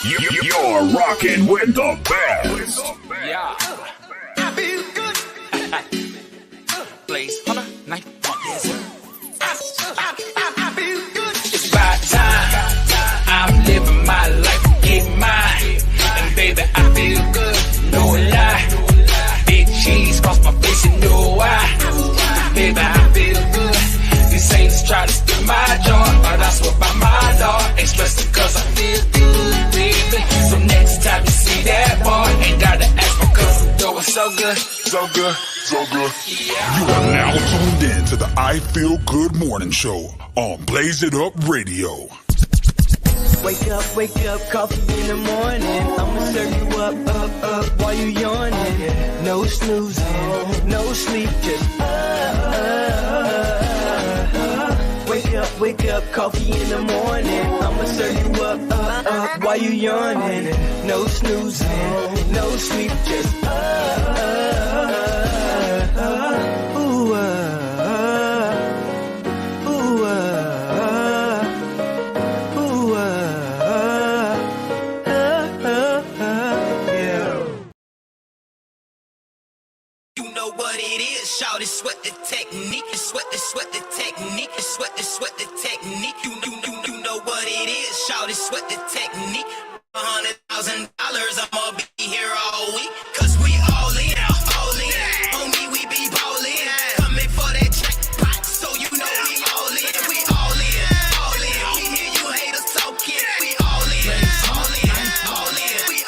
You're rocking with the best. Yeah. I feel good. Blaze on a night. I feel good. It's about time. I'm living my life, get mine. And baby, I feel good. No lie. Big cheese cross my face, you know why. Baby, I feel good. These saints try to steal my joy, but I swear by my Lord, express it cause I feel good, baby. So next time you see that boy, ain't gotta ask for cause I'm doing so good. So good, so good. Yeah. You are now tuned in to the I Feel Good Morning Show on Blaze It Up Radio. Wake up, coffee in the morning. I'ma serve you up, while you yawning. No snoozing, no sleep, just Wake up, coffee in the morning. I'ma serve you up, while you yawning. No snoozing, no sleep, just Shawty sweat the technique, sweat the technique, sweat the technique. You know what it is. Shawty sweat the technique. $100,000, I'ma be here all week. Cause we all in. Homie, we be ballin'. Coming for that jackpot, so you know we all in. We all in. We hear you haters talking. We all in. We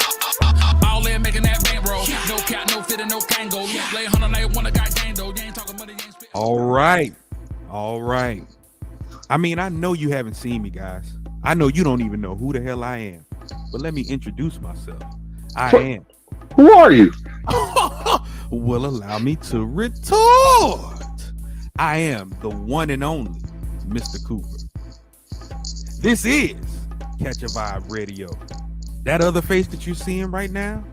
all in, making that bankroll. No cap, no fitting, no kango. Play 100 like one got gang though. You ain't talking money, you ain't spit. All right. I mean, I know you haven't seen me, guys. I know you don't even know who the hell I am. But let me introduce myself. I am. Who are you? Well, allow me to retort. I am the one and only Mr. Cooper. This is Catch a Vibe Radio. That other face that you're seeing right now,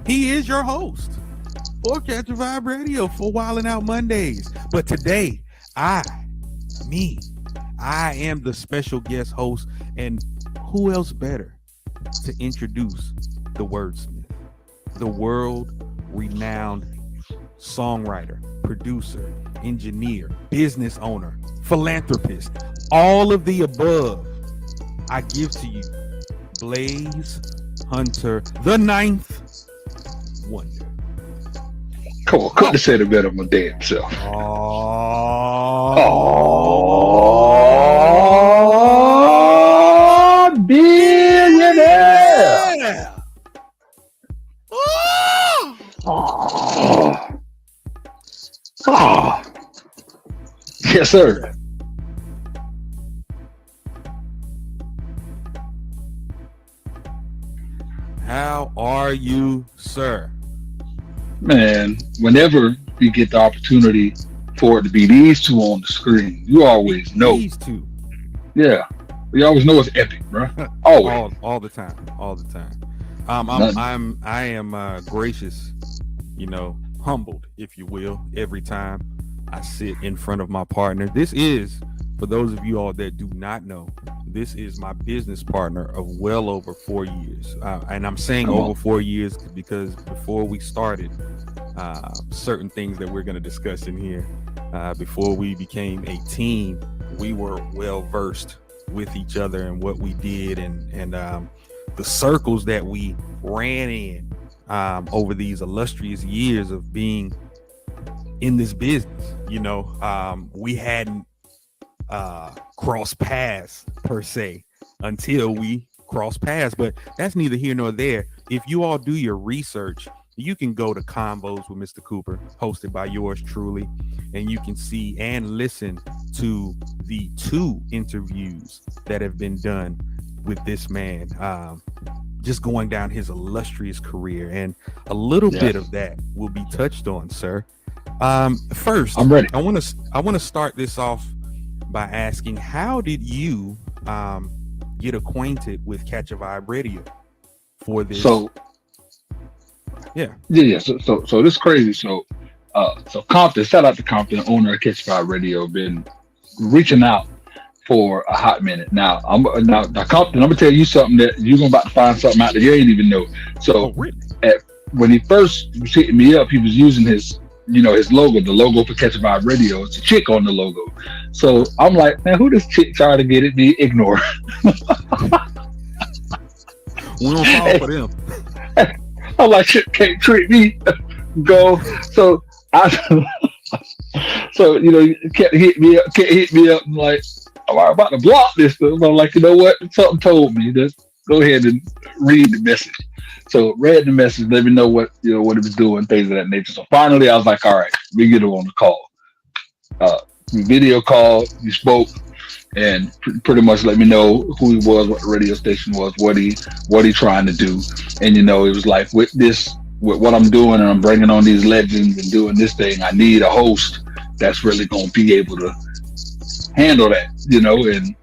he is your host for Catch a Vibe Radio for Wildin' Out Mondays. But today, I am the special guest host, and who else better to introduce the wordsmith, the world-renowned songwriter, producer, engineer, business owner, philanthropist, all of the above. I give to you Blaze Hunter, the ninth wonder. Come on, couldn't have said it better my damn self. Billionaire! Yeah. Yes, sir. How are you, sir? Man, whenever we get the opportunity for it to be these two on the screen, you always know. These two. Yeah. We always know it's epic, bro. Always. all the time. I am gracious, humbled, if you will, every time I sit in front of my partner. This is, for those of you all that do not know, this is my business partner of well over 4 years. And I'm saying over 4 years because before we started, certain things that we're going to discuss in here, before we became a team, we were well versed with each other and what we did and the circles that we ran in over these illustrious years of being in this business. We hadn't crossed paths per se until we crossed paths, but that's neither here nor there. If you all do your research, you can go to Convos with Mr. Cooper, hosted by yours truly, and you can see and listen to the 2 interviews that have been done with this man, just going down his illustrious career, and a little bit of that will be touched on, sir. First, I'm ready. I want to start this off by asking, how did you get acquainted with Catch a Vibe Radio for this? So this is crazy. So Compton, shout out to Compton, owner of Catch a Vibe Radio, been reaching out for a hot minute. Now Compton, I'm gonna tell you something that you're about to find something out that you ain't even know. So when he first was hitting me up, he was using his logo, the logo for Catch a Vibe Radio. It's a chick on the logo. So I'm like, man, who this chick trying to get at me? Ignore. We don't fall for them. I'm like, shit can't treat me. Go. So you can't hit me up. I'm like, I'm about to block this stuff. I'm like, you know what? Something told me. Just go ahead and read the message. So read the message, let me know what he was doing, things of that nature. So finally I was like, all right, we get him on the call. We video called, we spoke, and pretty much let me know who he was, what the radio station was, what he trying to do. And it was like, with what I'm doing, and I'm bringing on these legends and doing this thing, I need a host that's really going to be able to handle that, and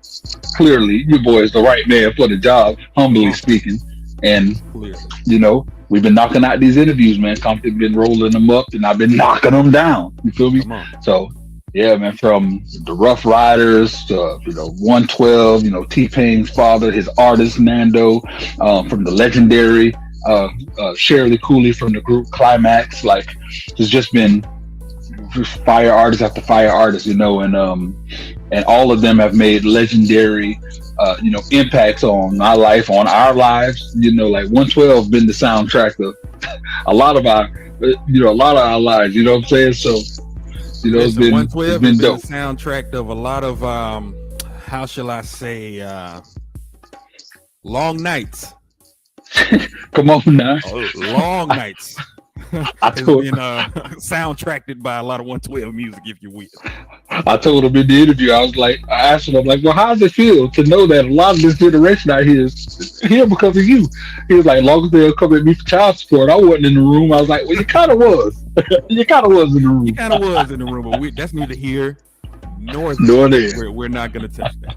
clearly your boy is the right man for the job, humbly speaking. And we've been knocking out these interviews, man. Compton been rolling them up, and I've been knocking them down. You feel me? So yeah, man. From the Rough Riders to 112, T-Pain's father, his artist Nando, from the legendary Shirley Cooley from the group Climax. Like, there's just been fire artist after fire artist, and all of them have made legendary impacts on my life, on our lives. Like 112 been the soundtrack of a lot of our lives, you know what I'm saying? So it's been 112 it's been dope. The soundtrack of a lot of how shall I say, long nights. Come on now. Long nights. It's been soundtracked by a lot of 112 music, if you will. I told him in the interview, I asked him, I'm like, well, how does it feel to know that a lot of this generation out here is here because of you? He was like, long as they'll come at me for child support, I wasn't in the room. I was like, well, you kind of was. You kind of was in the room. You kind of was in the room, but that's neither here nor there. We're not going to touch that.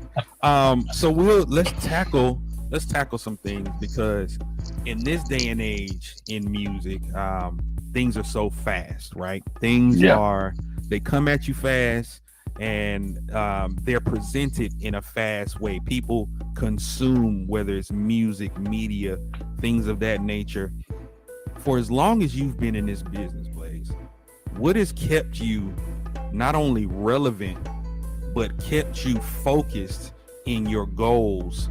So let's tackle some things, because in this day and age in music, things are so fast, right? They come at you fast, and they're presented in a fast way. People consume, whether it's music, media, things of that nature. For as long as you've been in this business, Blaze, what has kept you not only relevant, but kept you focused in your goals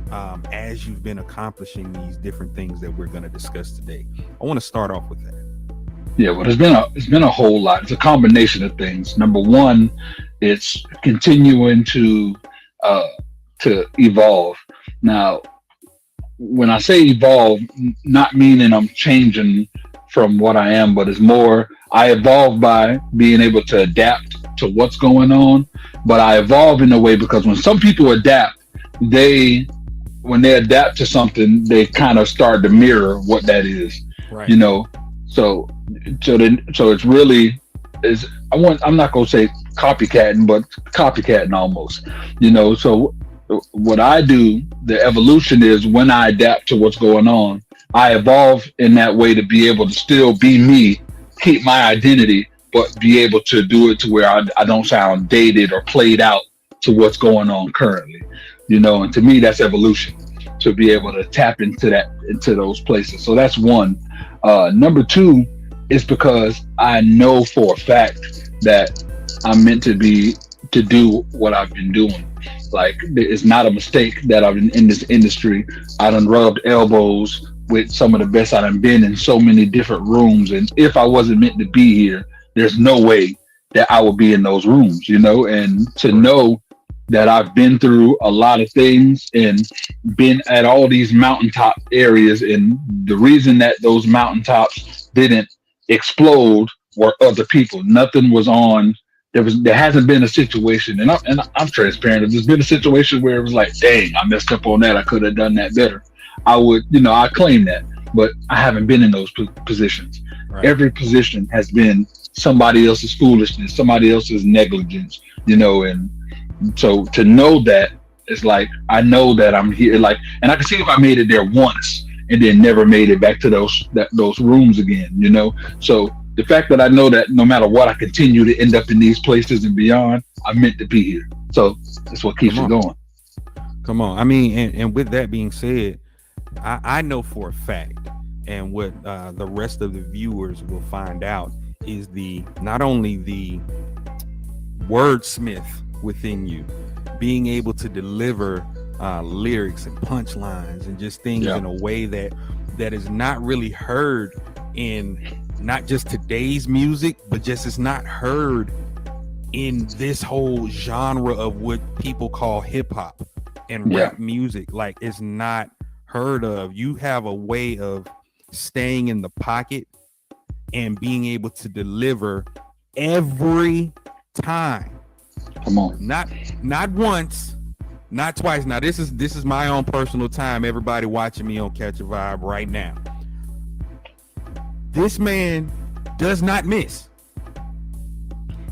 as you've been accomplishing these different things that we're going to discuss today? I want to start off with that. Yeah, well, it's been a whole lot. It's a combination of things. Number one, it's continuing to evolve. Now, when I say evolve, not meaning I'm changing from what I am, but it's more I evolve by being able to adapt to what's going on. But I evolve in a way because when some people adapt, when they adapt to something, they kind of start to mirror what that is, right? So it's really I'm not gonna say copycatting, but copycatting almost, So what I do, the evolution is when I adapt to what's going on, I evolve in that way to be able to still be me, keep my identity, but be able to do it to where I don't sound dated or played out to what's going on currently, and to me, that's evolution, to be able to tap into those places. So that's one. Number two is because I know for a fact that I'm meant to do what I've been doing. Like, it's not a mistake that I've been in this industry. I done rubbed elbows with some of the best. I done been in so many different rooms, and if I wasn't meant to be here, there's no way that I would be in those rooms, and to know that I've been through a lot of things and been at all these mountaintop areas, and the reason that those mountaintops didn't explode were other people. Nothing was on. There hasn't been a situation, and I'm transparent. If there's been a situation where it was like, dang, I messed up on that, I could have done that better, I would, I claim that, but I haven't been in those positions. Right. Every position has been somebody else's foolishness, somebody else's negligence, and so to know that, it's like, I know that I'm here, like, and I can see if I made it there once and then never made it back to those rooms again, So the fact that I know that no matter what, I continue to end up in these places and beyond, I'm meant to be here. So that's what keeps me going. Come on. I mean, and with that being said, I know for a fact, and what the rest of the viewers will find out is the not only the wordsmith within you, being able to deliver lyrics and punchlines and just things in a way that is not really heard in not just today's music, but just it's not heard in this whole genre of what people call hip hop and rap music. Like, it's not heard of. You have a way of staying in the pocket and being able to deliver every time. Come on. Not once, not twice. Now this is my own personal time. Everybody watching me on Catch a Vibe right now. This man does not miss.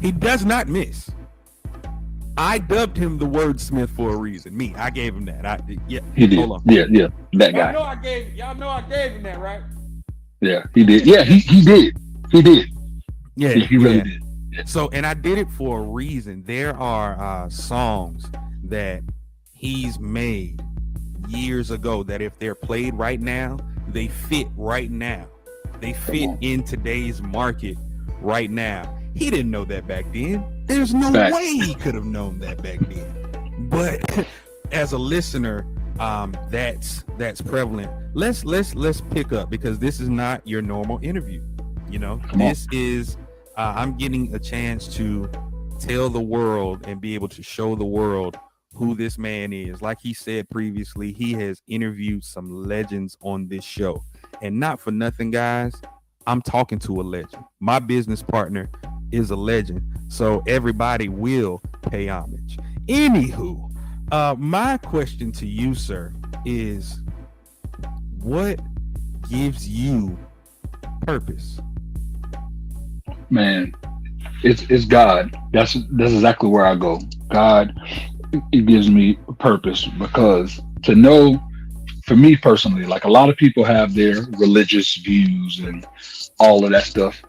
He does not miss. I dubbed him the wordsmith for a reason. I gave him that. He did. Hold on. Yeah, that guy. Y'all know I gave him that, right? Yeah, he did. Yeah, he did. He did. Yeah, he really did. Yeah. So, and I did it for a reason. There are songs that he's made years ago that if they're played right now, they fit right now. They fit in today's market right now. He didn't know that back then. There's no way he could have known that back then. But as a listener, that's prevalent. Let's pick up, because this is not your normal interview. You know, this is I'm getting a chance to tell the world and be able to show the world who this man is. Like he said previously, he has interviewed some legends on this show, and not for nothing, guys. I'm talking to a legend. My business partner is a legend, so everybody will pay homage. Anywho, my question to you, sir, is what gives you purpose? Man, it's God. That's exactly where I go. God, it gives me purpose, because to know, for me personally, like a lot of people have their religious views and all of that stuff.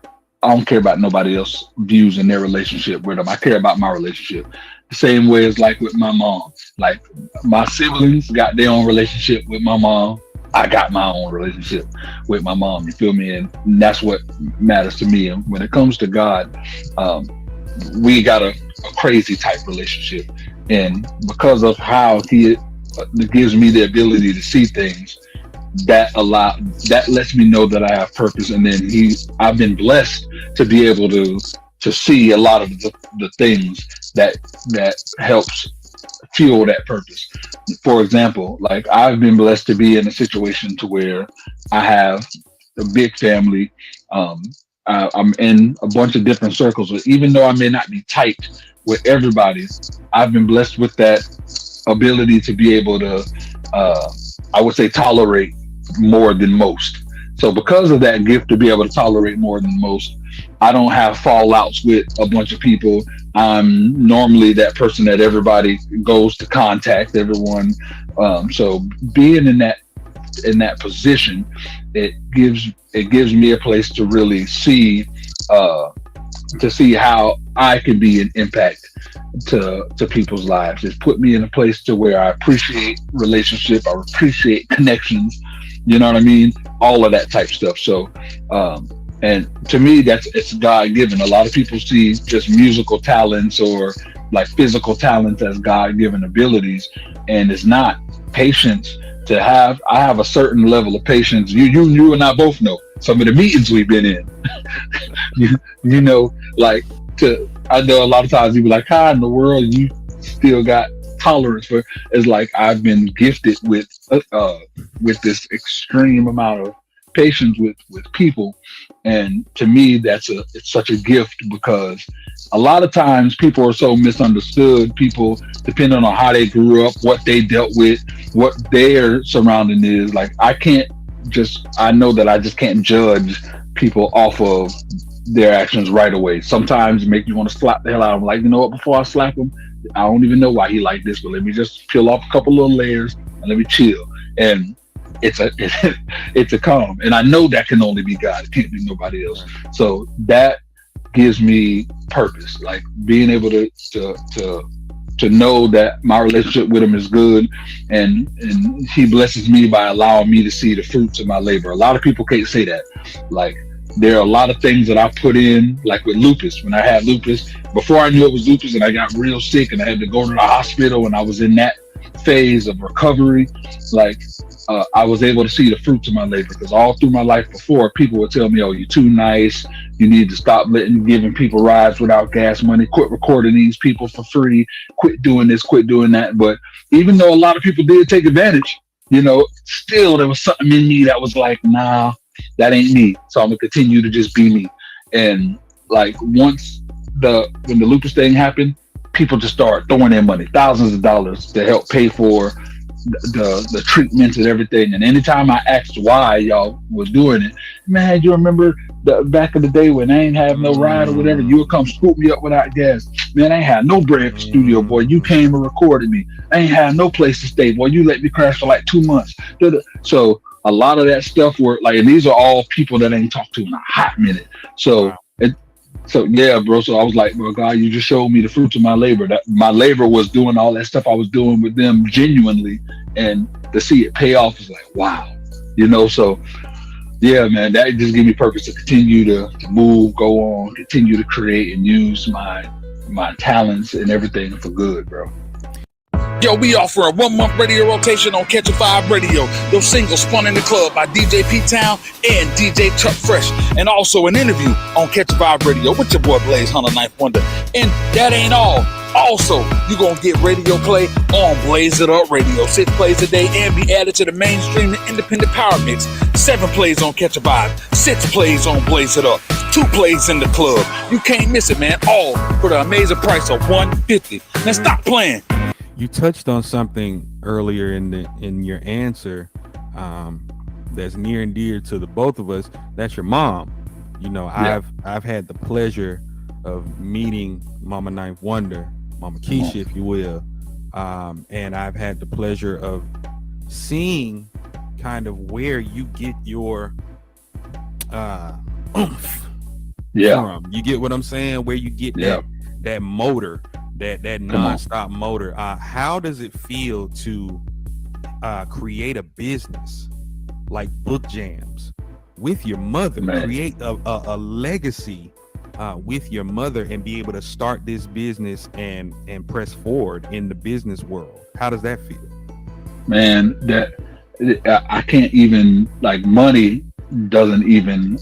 I don't care about nobody else's views in their relationship with them. I care about my relationship. The same way as like with my mom. Like my siblings got their own relationship with my mom. I got my own relationship with my mom. You feel me? And that's what matters to me. And when it comes to God, we got a crazy type relationship. And because of how he gives me the ability to see things, that lets me know that I have purpose. And then I've been blessed to be able to see a lot of the things that helps fuel that purpose. For example, like I've been blessed to be in a situation to where I have a big family. I'm in a bunch of different circles, but even though I may not be tight with everybody, I've been blessed with that ability to be able to, I would say, tolerate more than most. So because of that gift to be able to tolerate more than most, I don't have fallouts with a bunch of people. I'm normally that person that everybody goes to contact, everyone. So being in that position, it gives me a place to really see how I can be an impact to people's lives. It's put me in a place to where I appreciate relationship, I appreciate connections, you know what I mean? All of that type stuff. So, and to me, it's God-given. A lot of people see just musical talents or like physical talents as God-given abilities, and it's not. Patience I have a certain level of patience. You and I both know some of the meetings we've been in. you know, like I know a lot of times you be like, how in the world you still got tolerance for? It's like I've been gifted with this extreme amount of patience with people, and to me it's such a gift, because a lot of times people are so misunderstood. People, depending on how they grew up, what they dealt with, what their surrounding is, like I know that I just can't judge people off of their actions right away. Sometimes it makes you want to slap the hell out of them. Like, you know what, before I slap him, I don't even know why he like this, but let me just peel off a couple little layers and let me chill. And it's a calm. And I know that can only be God. It can't be nobody else. So that gives me purpose, like being able to to know that my relationship with him is good, and he blesses me by allowing me to see the fruits of my labor. A lot of people can't say that. Like, there are a lot of things that I put in, like with lupus. When I had lupus, before I knew it was lupus, and I got real sick and I had to go to the hospital, and I was in that phase of recovery, like I was able to see the fruits of my labor, because all through my life before, people would tell me, oh, you're too nice, you need to stop giving people rides without gas money, quit recording these people for free, quit doing this, quit doing that. But even though a lot of people did take advantage, still there was something in me that was like, nah, that ain't me. So I'm gonna continue to just be me. And like, once when the lupus thing happened, people just started throwing in money, thousands of dollars, to help pay for the treatments and everything. And anytime I asked why y'all was doing it, man, you remember back in the day when I ain't have no ride or whatever, you would come scoop me up without gas. Man, I ain't had no bread for studio, boy. You came and recorded me. I ain't had no place to stay, boy. You let me crash for like 2 months. So a lot of that stuff were like, and these are all people that I ain't talked to in a hot minute. So So yeah, bro. So I was like, bro, God, you just showed me the fruits of my labor. That my labor was doing all that stuff I was doing with them genuinely, and to see it pay off is like, wow, So yeah, man, that just gave me purpose to continue to move, go on, continue to create, and use my talents and everything for good, bro. Yo, we offer a 1-month radio rotation on Catch a Vibe Radio. Your single spun in the club by DJ P-Town and DJ Chuck Fresh. And also an interview on Catch a Vibe Radio with your boy Blaze Hunter Ninth Wonder. And that ain't all. Also, you're going to get radio play on Blaze It Up Radio. 6 plays a day and be added to the mainstream and independent power mix. 7 plays on Catch a Vibe. 6 plays on Blaze It Up. 2 plays in the club. You can't miss it, man. All for the amazing price of $150. Now stop playing. You touched on something earlier in your answer that's near and dear to the both of us. That's your mom. Yeah. I've had the pleasure of meeting Mama Ninth Wonder, Mama Keisha, if you will, and I've had the pleasure of seeing kind of where you get your oomph from. You get what I'm saying? Where you get that motor. That nonstop motor. How does it feel to create a business like Book Jams with your mother, create a legacy with your mother, and be able to start this business and press forward in the business world? How does that feel? Man, that I can't even, like, money doesn't even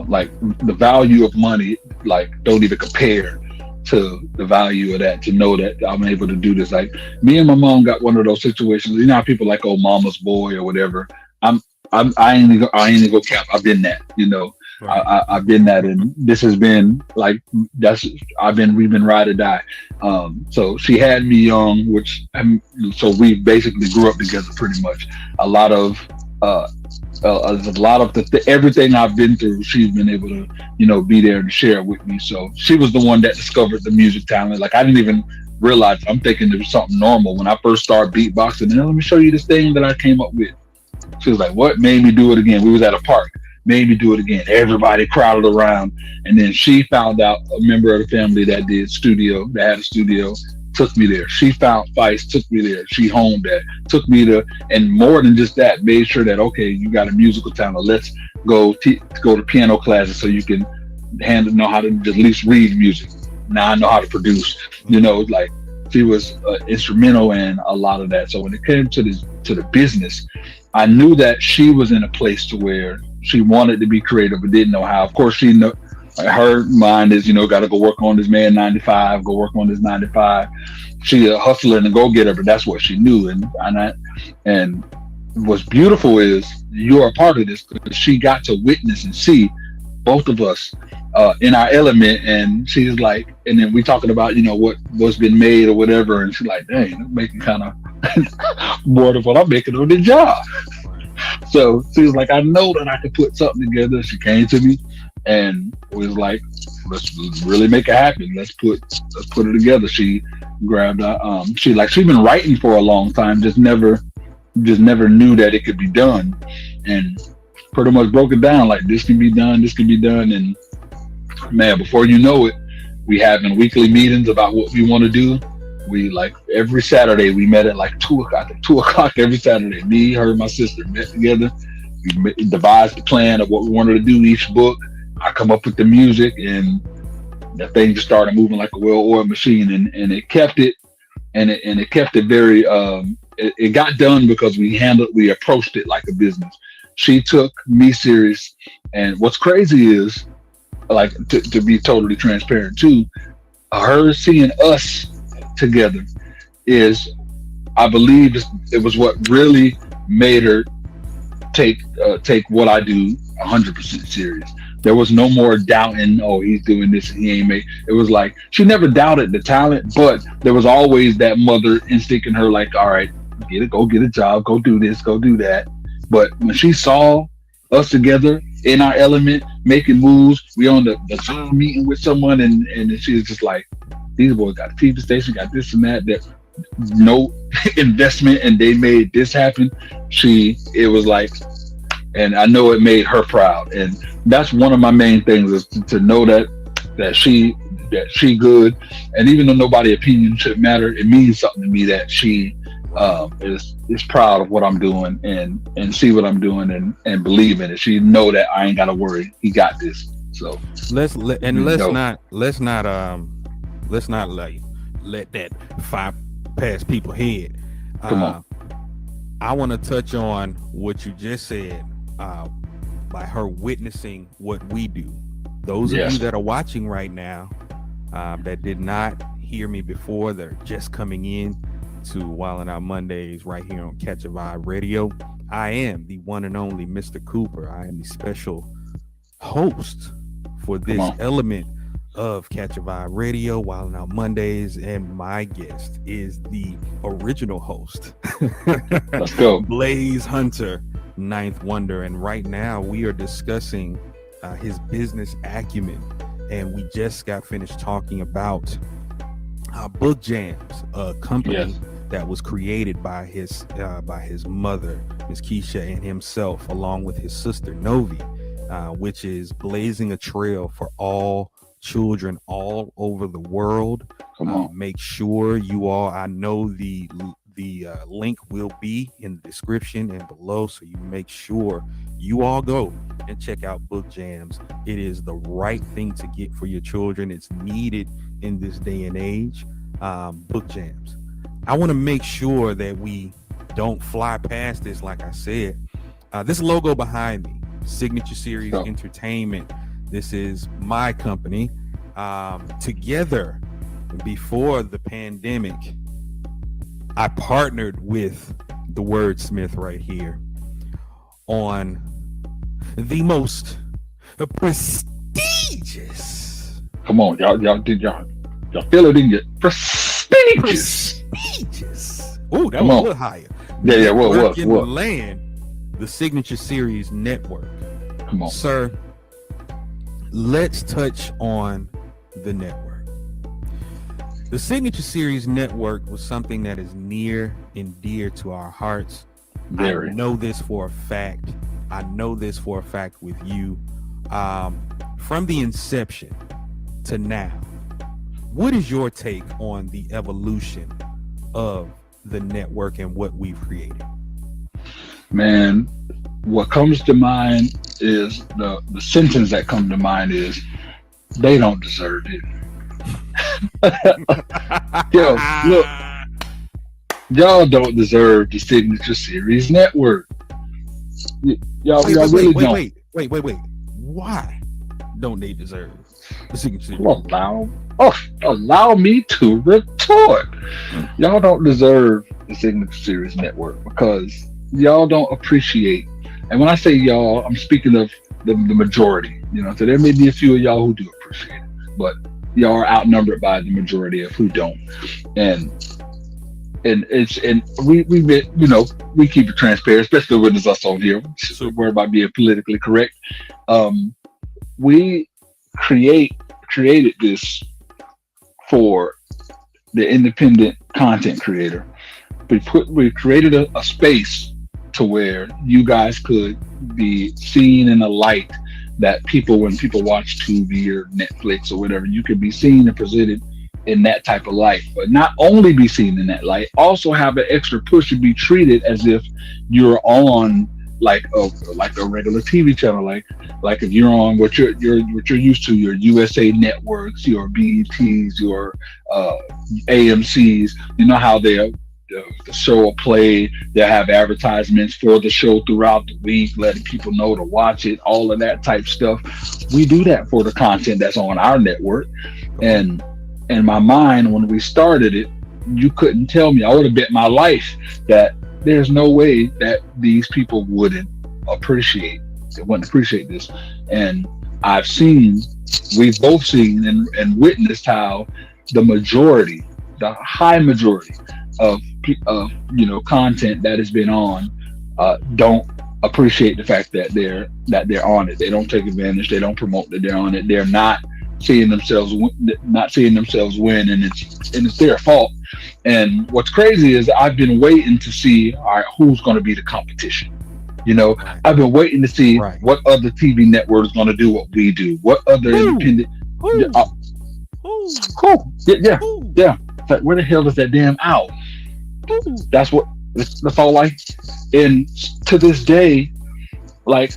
like, the value of money, like, don't even compare to the value of that, to know that I'm able to do this. Like, me and my mom got one of those situations, how people like, oh, mama's boy or whatever. I ain't gonna go cap. I've been that, Right. I've been that, and this has been like, we've been ride or die. So she had me young, so we basically grew up together pretty much. A lot of everything I've been through, she's been able to, be there and share it with me. So she was the one that discovered the music talent. Like, I didn't even realize. I'm thinking it was something normal when I first started beatboxing. And let me show you this thing that I came up with. She was like, what? Made me do it again. We was at a park. Made me do it again. Everybody crowded around. And then she found out a member of the family that had a studio, took me there. She found Feist, took me there. She honed that, took me to, and more than just that, made sure that, okay, you got a musical talent. Let's go to piano classes so you can know how to at least read music. Now I know how to produce. Like, she was instrumental in a lot of that. So when it came to the business, I knew that she was in a place to where she wanted to be creative but didn't know how. Of course, she know. Her mind is, got to go work on this man 9-to-5, go work on this 9-to-5. She a hustler and a go-getter, but that's what she knew. And what's beautiful is you're a part of this, because she got to witness and see both of us in our element. And she's like, and then we talking about, what's been made or whatever. And she's like, dang, I'm making kind of more than what I'm making on the job. So she was like, I know that I could put something together. She came to me and was like, let's really make it happen. Let's put it together. She grabbed she's been writing for a long time, just never knew that it could be done, and pretty much broke it down like, this can be done. And man, before you know it, we having weekly meetings about what we want to do. We like every Saturday we met at like 2 o'clock. 2 o'clock every Saturday. Me, her, and my sister met together. We devised the plan of what we wanted to do each book. I come up with the music, and the thing just started moving like a well-oiled machine, and it kept it, and it kept it very. It got done because we approached it like a business. She took me serious, and what's crazy is, like, to be totally transparent too, her seeing us together is, I believe, it was what really made her take what I do 100% serious. There was no more doubting, oh, he's doing this and he ain't made. It was like, she never doubted the talent, but there was always that mother instinct in her, like, all right, go get a job, go do this, go do that. But when she saw us together in our element, making moves, we on the Zoom meeting with someone, and she was just like, these boys got a TV station, got this and that no investment, and they made this happen. It was like, and I know it made her proud, and that's one of my main things, is to know that she good, and even though nobody's opinion should matter, it means something to me that she is proud of what I'm doing, and see what I'm doing, and believe in it. She know that I ain't gotta worry. He got this. So let's not like let that fire past people's head. Come on. I want to touch on what you just said, by her witnessing what we do. Those of you that are watching right now, that did not hear me before, that are just coming in to Wildin' Out Mondays right here on Catch a Vibe Radio. I am the one and only Mr. Cooper. I am the special host for this element of Catch a Vibe Radio, Wildin' Out Mondays, and my guest is the original host. Let's go. Blaze Hunter, Ninth Wonder, and right now we are discussing his business acumen, and we just got finished talking about Book Jams, a company that was created by his mother, Miss Keisha, and himself, along with his sister Novi, which is blazing a trail for all children all over the world. Make sure you all, I know the link will be in the description and below, so you make sure you all go and check out Book Jams. It is the right thing to get for your children. It's needed in this day and age. Book Jams. I want to make sure that we don't fly past this. Like I said, this logo behind me, Signature Series Entertainment. This is my company. Together, before the pandemic, I partnered with the Wordsmith right here on the most prestigious. Come on, y'all feel it in your prestigious. Oh, that was a little higher. Yeah. What? In the land, the Signature Series Network. Come on, sir. Let's touch on the network. The Signature Series Network was something that is near and dear to our hearts. Very. I know this for a fact. With you. From the inception to now, what is your take on the evolution of the network and what we've created? Man, what comes to mind is the sentence that comes to mind is, they don't deserve it. Yo, look, y'all don't deserve the Signature Series Network. Y'all really don't. Wait. Why don't they deserve the Signature Series? Allow me to retort. Y'all don't deserve the Signature Series Network because y'all don't appreciate. And when I say y'all, I'm speaking of the majority. So there may be a few of y'all who do appreciate it, but y'all are outnumbered by the majority of who don't. And we keep it transparent, especially when it's us on here. So worry about being politically correct. We created this for the independent content creator. We created a space to where you guys could be seen in a light that when people watch TV or Netflix or whatever, you could be seen and presented in that type of light, but not only be seen in that light, also have an extra push to be treated as if you're on like a regular TV channel, like if you're on what you're used to, your USA networks, your BETs, your AMCs. You know how the show will play, they'll have advertisements for the show throughout the week, letting people know to watch it, all of that type stuff. We do that for the content that's on our network. And in my mind, when we started it, you couldn't tell me, I would have bet my life that there's no way that these people wouldn't appreciate this. And we've both seen and witnessed how the high majority of content that has been on don't appreciate the fact that they're on it. They don't take advantage. They don't promote that they're on it. They're not seeing themselves win, and it's their fault. And what's crazy is I've been waiting to see, all right, who's going to be the competition. I've been waiting to see what other TV network is going to do what we do. What other independent? Yeah. It's like, where the hell is that damn owl? That's all. And to this day, like,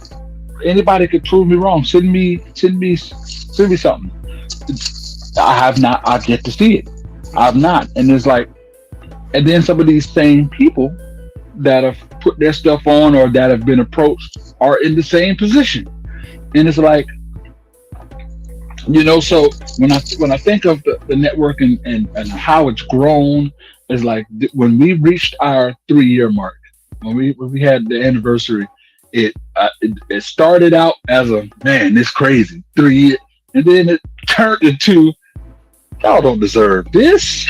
anybody could prove me wrong. Send me something. I've yet to see it. I've not. And it's like, and then some of these same people that have put their stuff on or that have been approached are in the same position. And it's like, so when I think of the network and how it's grown, it's like when we reached our 3-year mark, when we had the anniversary, it started out as it's crazy, 3 years, and then it turned into, y'all don't deserve this,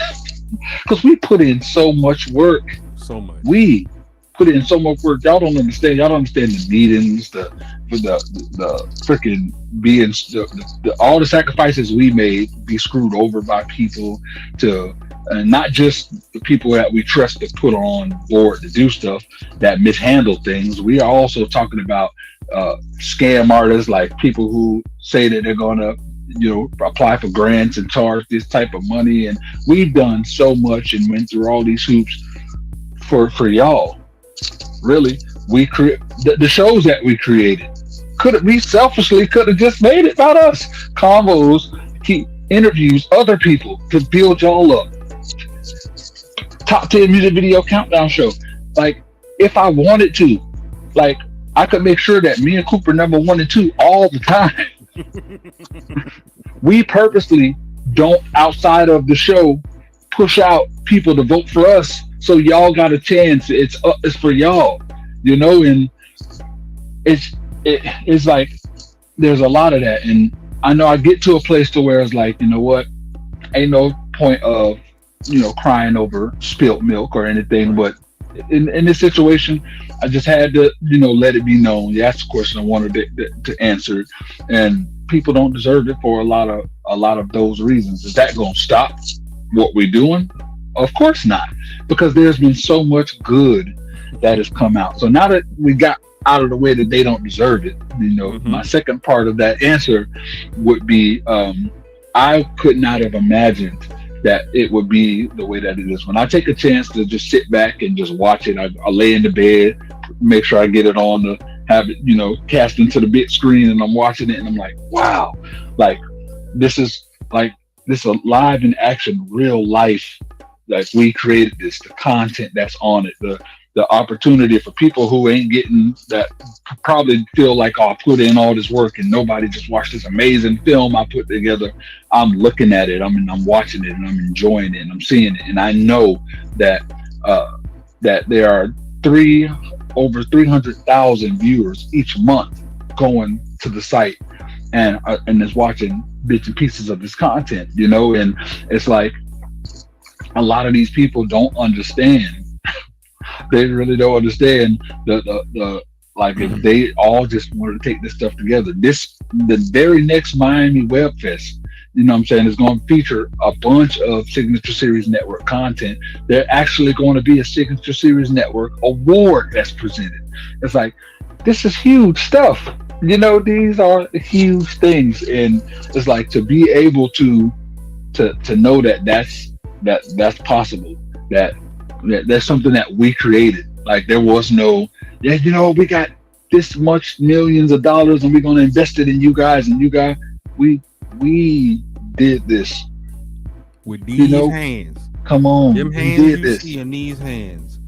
because we put in so much work. We put in so much work. Y'all don't understand. Y'all don't understand the meetings, the freaking being all the sacrifices we made, be screwed over by people, and not just the people that we trust to put on board to do stuff that mishandle things. We are also talking about scam artists, like people who say that they're going to apply for grants and charge this type of money. And we've done so much and went through all these hoops for y'all. Really, we create the shows that we created. We selfishly could have just made it about us. Combos, interviews, other people to build y'all up. Top 10 music video countdown show. Like, if I wanted to, like, I could make sure that me and Cooper number 1 and 2 all the time. We purposely don't, outside of the show, push out people to vote for us, so y'all got a chance. It's for y'all, and it's like there's a lot of that. And I know I get to a place to where it's like, you know what, ain't no point of crying over spilt milk or anything, but in this situation, I just had to let it be known. That's the question I wanted to answer, and people don't deserve it for a lot of those reasons. Is that going to stop what we're doing? Of course not, because there's been so much good that has come out. So now that we got out of the way that they don't deserve it, my second part of that answer would be, I could not have imagined that it would be the way that it is. When I take a chance to just sit back and just watch it, I lay in the bed, make sure I get it on to have it, cast into the big screen, and I'm watching it and I'm like, wow, like this is a live in action, real life. Like, we created this, the content that's on it, the opportunity for people who ain't getting that, probably feel like, oh, I put in all this work and nobody just watched this amazing film I put together. I'm looking at it, I'm watching it, and I'm enjoying it, and I'm seeing it. And I know that that there are over 300,000 viewers each month going to the site and is watching bits and pieces of this content, and it's like, a lot of these people don't understand. They really don't understand the if they all just wanted to take this stuff together. The very next Miami Web Fest, is going to feature a bunch of Signature Series Network content. They're actually going to be a Signature Series Network award that's presented. It's like, this is huge stuff. These are huge things, and it's like, to be able to to know that that's possible. That's something that we created. Like there was no, yeah, you know, we got this much millions of dollars and we're gonna invest it in you guys, and you guys, we did this with these you know, hands. Come on, Them we hands did you this. see in these hands,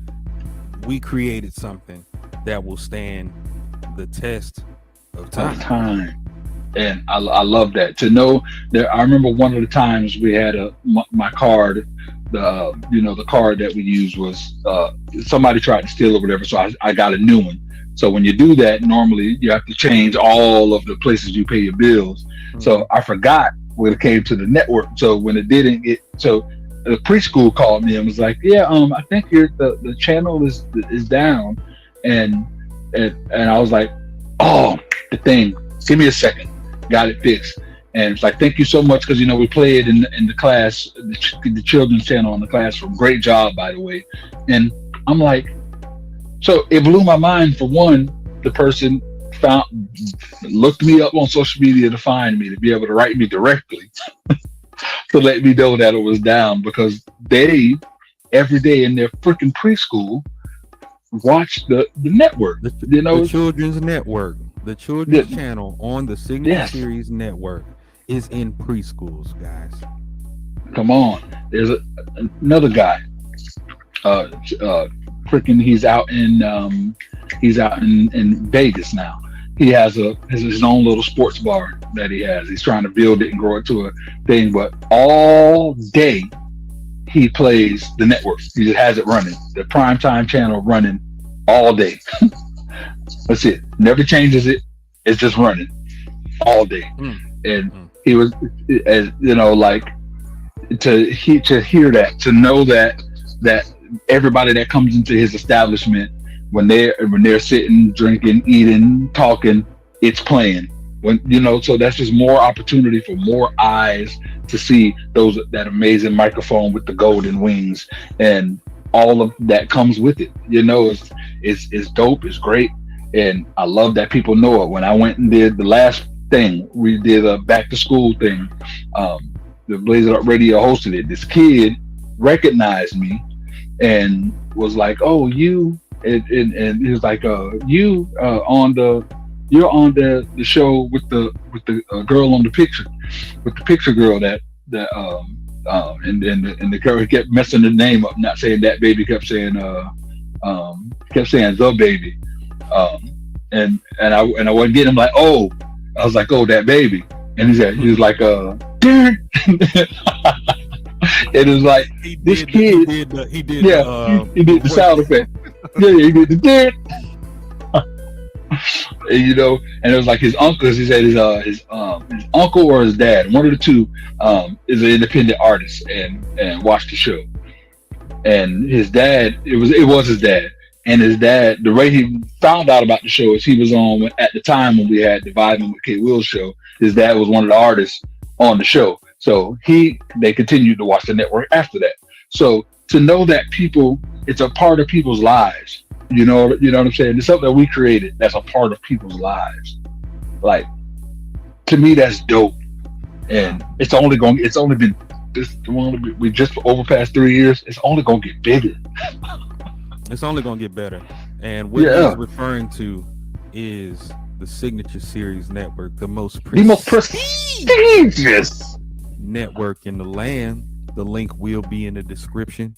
we created something that will stand the test of time. And I love that, to know that. I remember one of the times we had my card, the card that we used was somebody tried to steal or whatever, so I got a new one. So when you do that, normally you have to change all of the places you pay your bills. So I forgot when it came to the network. So when it didn't get, so the preschool called me and was like, yeah, I think the channel is down, and I was like, oh, the thing, give me a second, got it fixed. And it's like, thank you so much, because we play it in the class, the children's channel in the classroom. Great job, by the way. And I'm like, so it blew my mind. For one, the person looked me up on social media to find me, to be able to write me directly to let me know that it was down, because they every day in their freaking preschool watch the network, the children's network, the children's channel on the Signature Series network is in preschools, guys. Come on. There's another guy, freaking he's out in Vegas now. He has his own little sports bar that he has. He's trying to build it and grow it to a thing, but all day he plays the network. He just has it running, the primetime channel running all day. That's it. Never changes it. It's just running all day. And he was, as like, to hear that, to know that everybody that comes into his establishment, when they're sitting, drinking, eating, talking, it's playing. So that's just more opportunity for more eyes to see that amazing microphone with the golden wings and all of that comes with it. It's dope. It's great, and I love that people know it. When I went and did the last thing, we did a back to school thing. The Blaze It Up Radio hosted it. This kid recognized me and was like, "Oh, you." And he was like, you're on the show with the girl on the picture, with the picture girl and the girl kept messing the name up, not saying that baby, kept saying the baby, and I wasn't getting him, like, oh, I was like, oh, that baby, and he was like, dude. It was like, he did the sound effect. Yeah, he did the did. And it was like his uncle. He said his uncle or his dad, one of the two, is an independent artist and watched the show. And his dad, it was his dad. And his dad, the way he found out about the show is he was on at the time when we had the Vibing with K. Will show. His dad was one of the artists on the show. So they continued to watch the network after that. So to know that it's a part of people's lives, you know what I'm saying? It's something that we created that's a part of people's lives. Like, to me, that's dope. And we just overpassed 3 years. It's only gonna get bigger. It's only gonna get better. And what he's referring to is the Signature Series network, the most prestigious network in the land. The link will be in the description.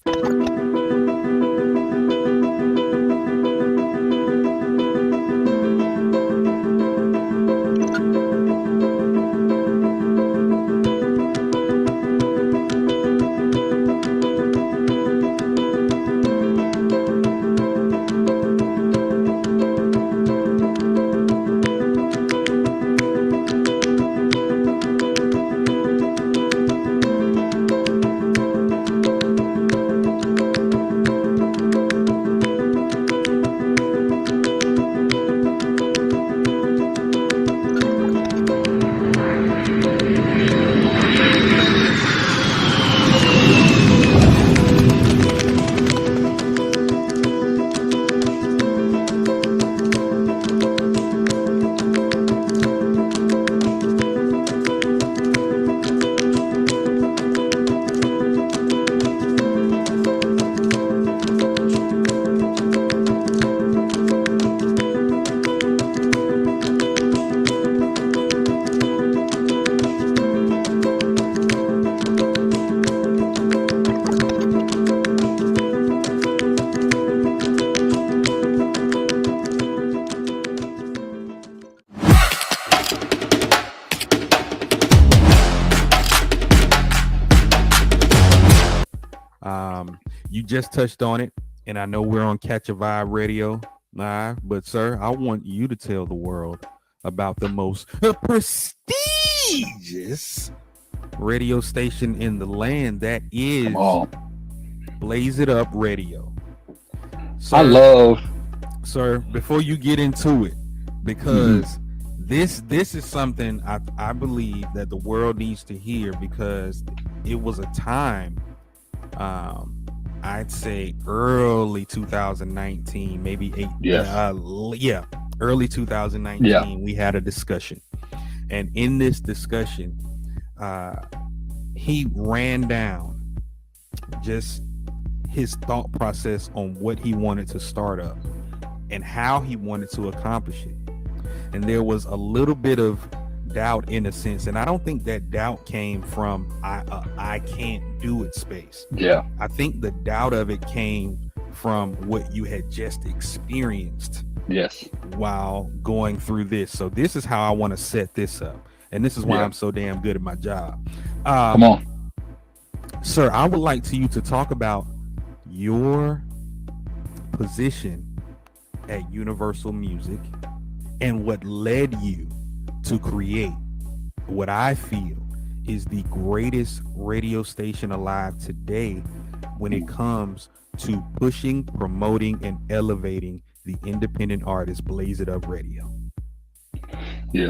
You just touched on it, and I know we're on Catch a Vibe Radio live, but sir, I want you to tell the world about the most prestigious radio station in the land that is Blaze It Up Radio. Sir, sir, before you get into it, because this is something I believe that the world needs to hear, because it was a time, I'd say early 2019, maybe early 2019, we had a discussion, and in this discussion, he ran down just his thought process on what he wanted to start up and how he wanted to accomplish it. And there was a little bit of doubt in a sense, and I don't think that doubt came from I can't do it space. I think the doubt of it came from what you had just experienced while going through this. So this is how I want to set this up, and this is why I'm so damn good at my job. Come on, sir. I would like you to talk about your position at Universal Music and what led you to create what I feel is the greatest radio station alive today when it comes to pushing, promoting, and elevating the independent artist, Blaze It Up Radio.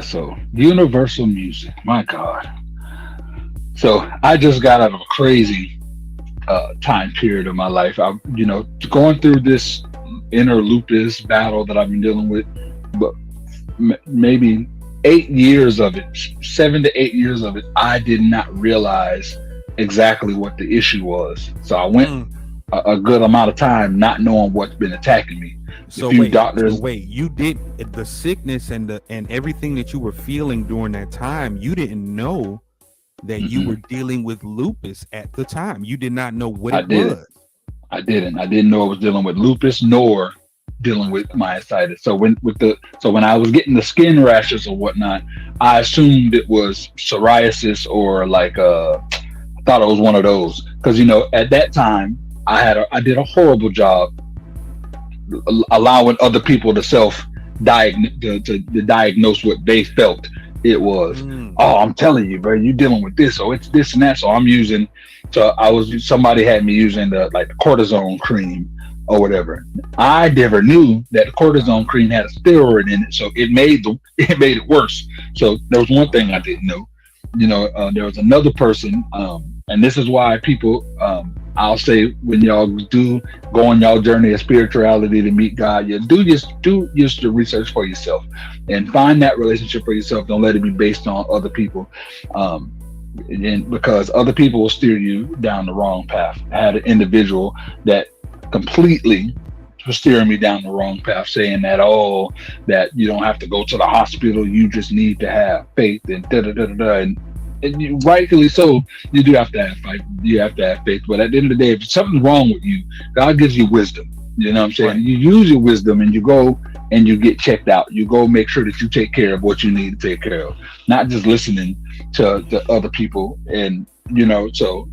So Universal Music, my God. So I just got out of a crazy time period of my life. I'm, going through this inner lupus battle that I've been dealing with, but maybe 8 years of it, 7 to 8 years of it, I did not realize exactly what the issue was. So I went a good amount of time not knowing what's been attacking me. So wait, you did the sickness and everything that you were feeling during that time, you didn't know that you were dealing with lupus at the time. You did not know what it was. I didn't know I was dealing with lupus nor dealing with myositis. So when I was getting the skin rashes or whatnot, I assumed it was psoriasis or I thought it was one of those, because at that time I did a horrible job allowing other people to diagnose what they felt it was. Oh, I'm telling you, bro, you dealing with this, or it's this and that. So somebody had me using the cortisone cream or whatever. I never knew that the cortisone cream had a steroid in it, so it made it worse. So there was one thing I didn't know. There was another person, and this is why people, I'll say, when y'all do go on y'all journey of spirituality to meet God, you do the research for yourself and find that relationship for yourself. Don't let it be based on other people, and because other people will steer you down the wrong path. I had an individual that completely was steering me down the wrong path, saying that that you don't have to go to the hospital, you just need to have faith and and you, rightfully so, you do have to have faith. You have to have faith. But at the end of the day, if something's wrong with you, God gives you wisdom. You know what I'm saying? Right. You use your wisdom and you go and you get checked out. You go make sure that you take care of what you need to take care of, not just listening to other people. And so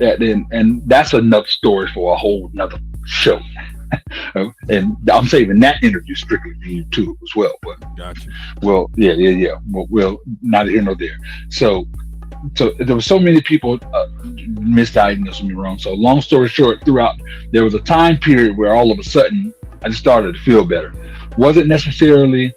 and that's another story for a whole nother show. And I'm saving that interview strictly for you too as well. But gotcha. Well, yeah. Well, neither here nor there. So there were so many people misdiagnosing me wrong. So long story short, there was a time period where all of a sudden I just started to feel better. Wasn't necessarily.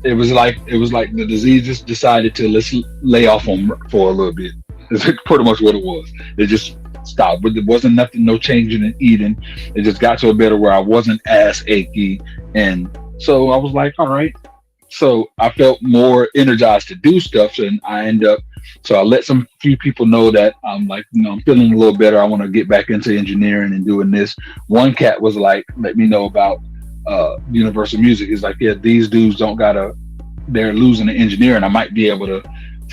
It was like the disease just decided to let's lay off for a little bit. That's pretty much what it was. It just stopped. But there wasn't nothing, no changing in eating. It just got to a better where I wasn't as achy, and so I was like, all right. So I felt more energized to do stuff, and so I let some few people know that I'm I'm feeling a little better. I want to get back into engineering and doing this. One cat was like, let me know about Universal Music. He's like, yeah, these dudes they're losing the engineering. I might be able to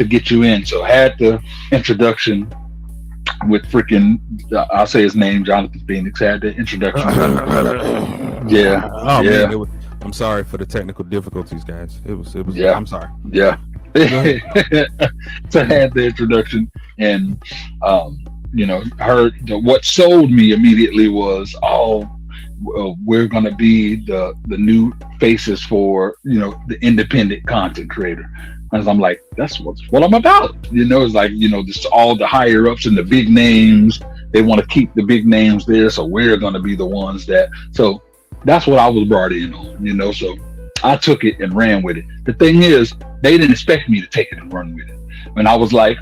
get you in. So I had the introduction with freaking, I'll say his name, Jonathan Phoenix. Had the introduction. Yeah. Oh, yeah. Man, I'm sorry for the technical difficulties, guys. It was. Yeah. I'm sorry. Yeah. So I had the introduction, and heard what sold me immediately was, we're going to be the new faces for, the independent content creator. As I'm like, that's what I'm about. It's like, this all the higher ups and the big names, they want to keep the big names there. So we're going to be the ones so that's what I was brought in on, so I took it and ran with it. The thing is, they didn't expect me to take it and run with it. When I was like,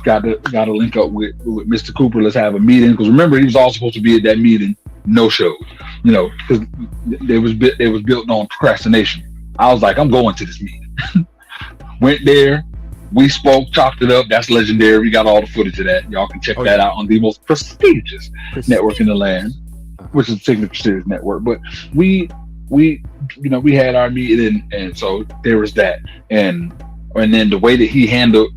got to link up with Mr. Cooper, let's have a meeting. Because remember, he was all supposed to be at that meeting, no show, because it was built on procrastination. I was like, I'm going to this meeting. Went there, we spoke, chopped it up. That's legendary. We got all the footage of that. Y'all can check that out on the most prestigious network in the land, which is Signature Series Network. But we had our meeting, and so there was that, and then the way that he handled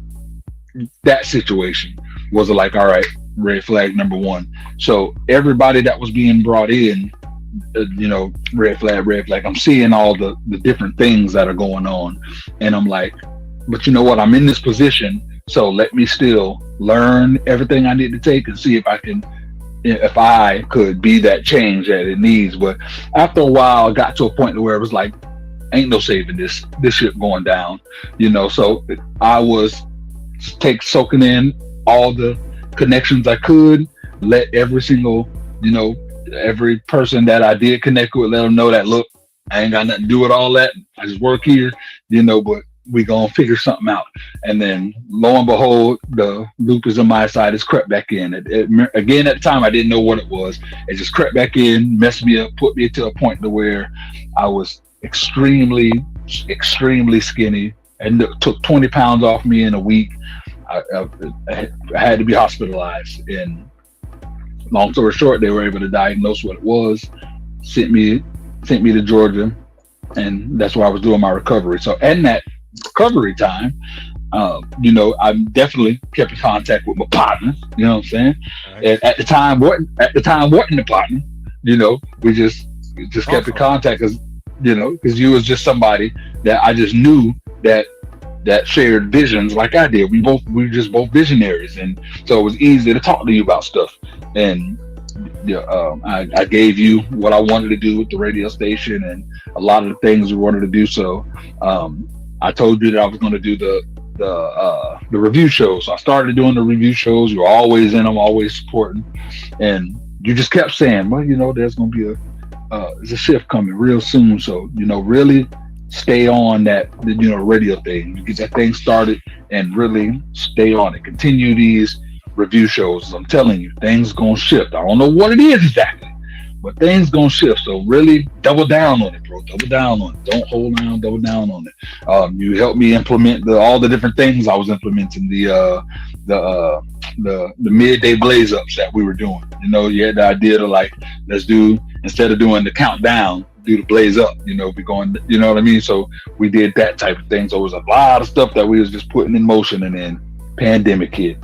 that situation was like, all right, red flag number one. So everybody that was being brought in, red flag. I'm seeing all the different things that are going on, and I'm like, but you know what? I'm in this position, so let me still learn everything I need to take and see if I could be that change that it needs. But after a while, I got to a point where it was like, ain't no saving this ship going down, so I was soaking in all the connections I could, let every single, every person that I did connect with, let them know that, look, I ain't got nothing to do with all that. I just work here, but we gonna figure something out. And then lo and behold, the loop is on my side. It's crept back in. Again, at the time, I didn't know what it was. It just crept back in, messed me up, put me to a point to where I was extremely, extremely skinny, and it took 20 pounds off me in a week. I had to be hospitalized. And long story short, they were able to diagnose what it was, sent me to Georgia, and that's where I was doing my recovery. So in that recovery time, I definitely kept in contact with my partner. You know what I'm saying? Right. And at the time, wasn't the partner. We just kept in contact because you was just somebody that I just knew that shared visions like I did. We were just both visionaries, and so it was easy to talk to you about stuff. And I gave you what I wanted to do with the radio station and a lot of the things we wanted to do. So I told you that I was going to do the review shows. So I started doing the review shows. You were always in them, always supporting, and you just kept saying, well, there's going to be there's a shift coming real soon. So really stay on that radio thing. You get that thing started and really stay on it. Continue these review shows. I'm telling you, things gonna shift. I don't know what it is exactly, but things gonna shift. So really double down on it, bro. Double down on it. Don't hold down. Double down on it. You helped me implement all the different things I was implementing. The midday blaze ups that we were doing. You had the idea to like, let's do, instead of doing the countdown, do the blaze up. Be going. You know what I mean? So we did that type of thing. So it was a lot of stuff that we was just putting in motion, and then pandemic hit.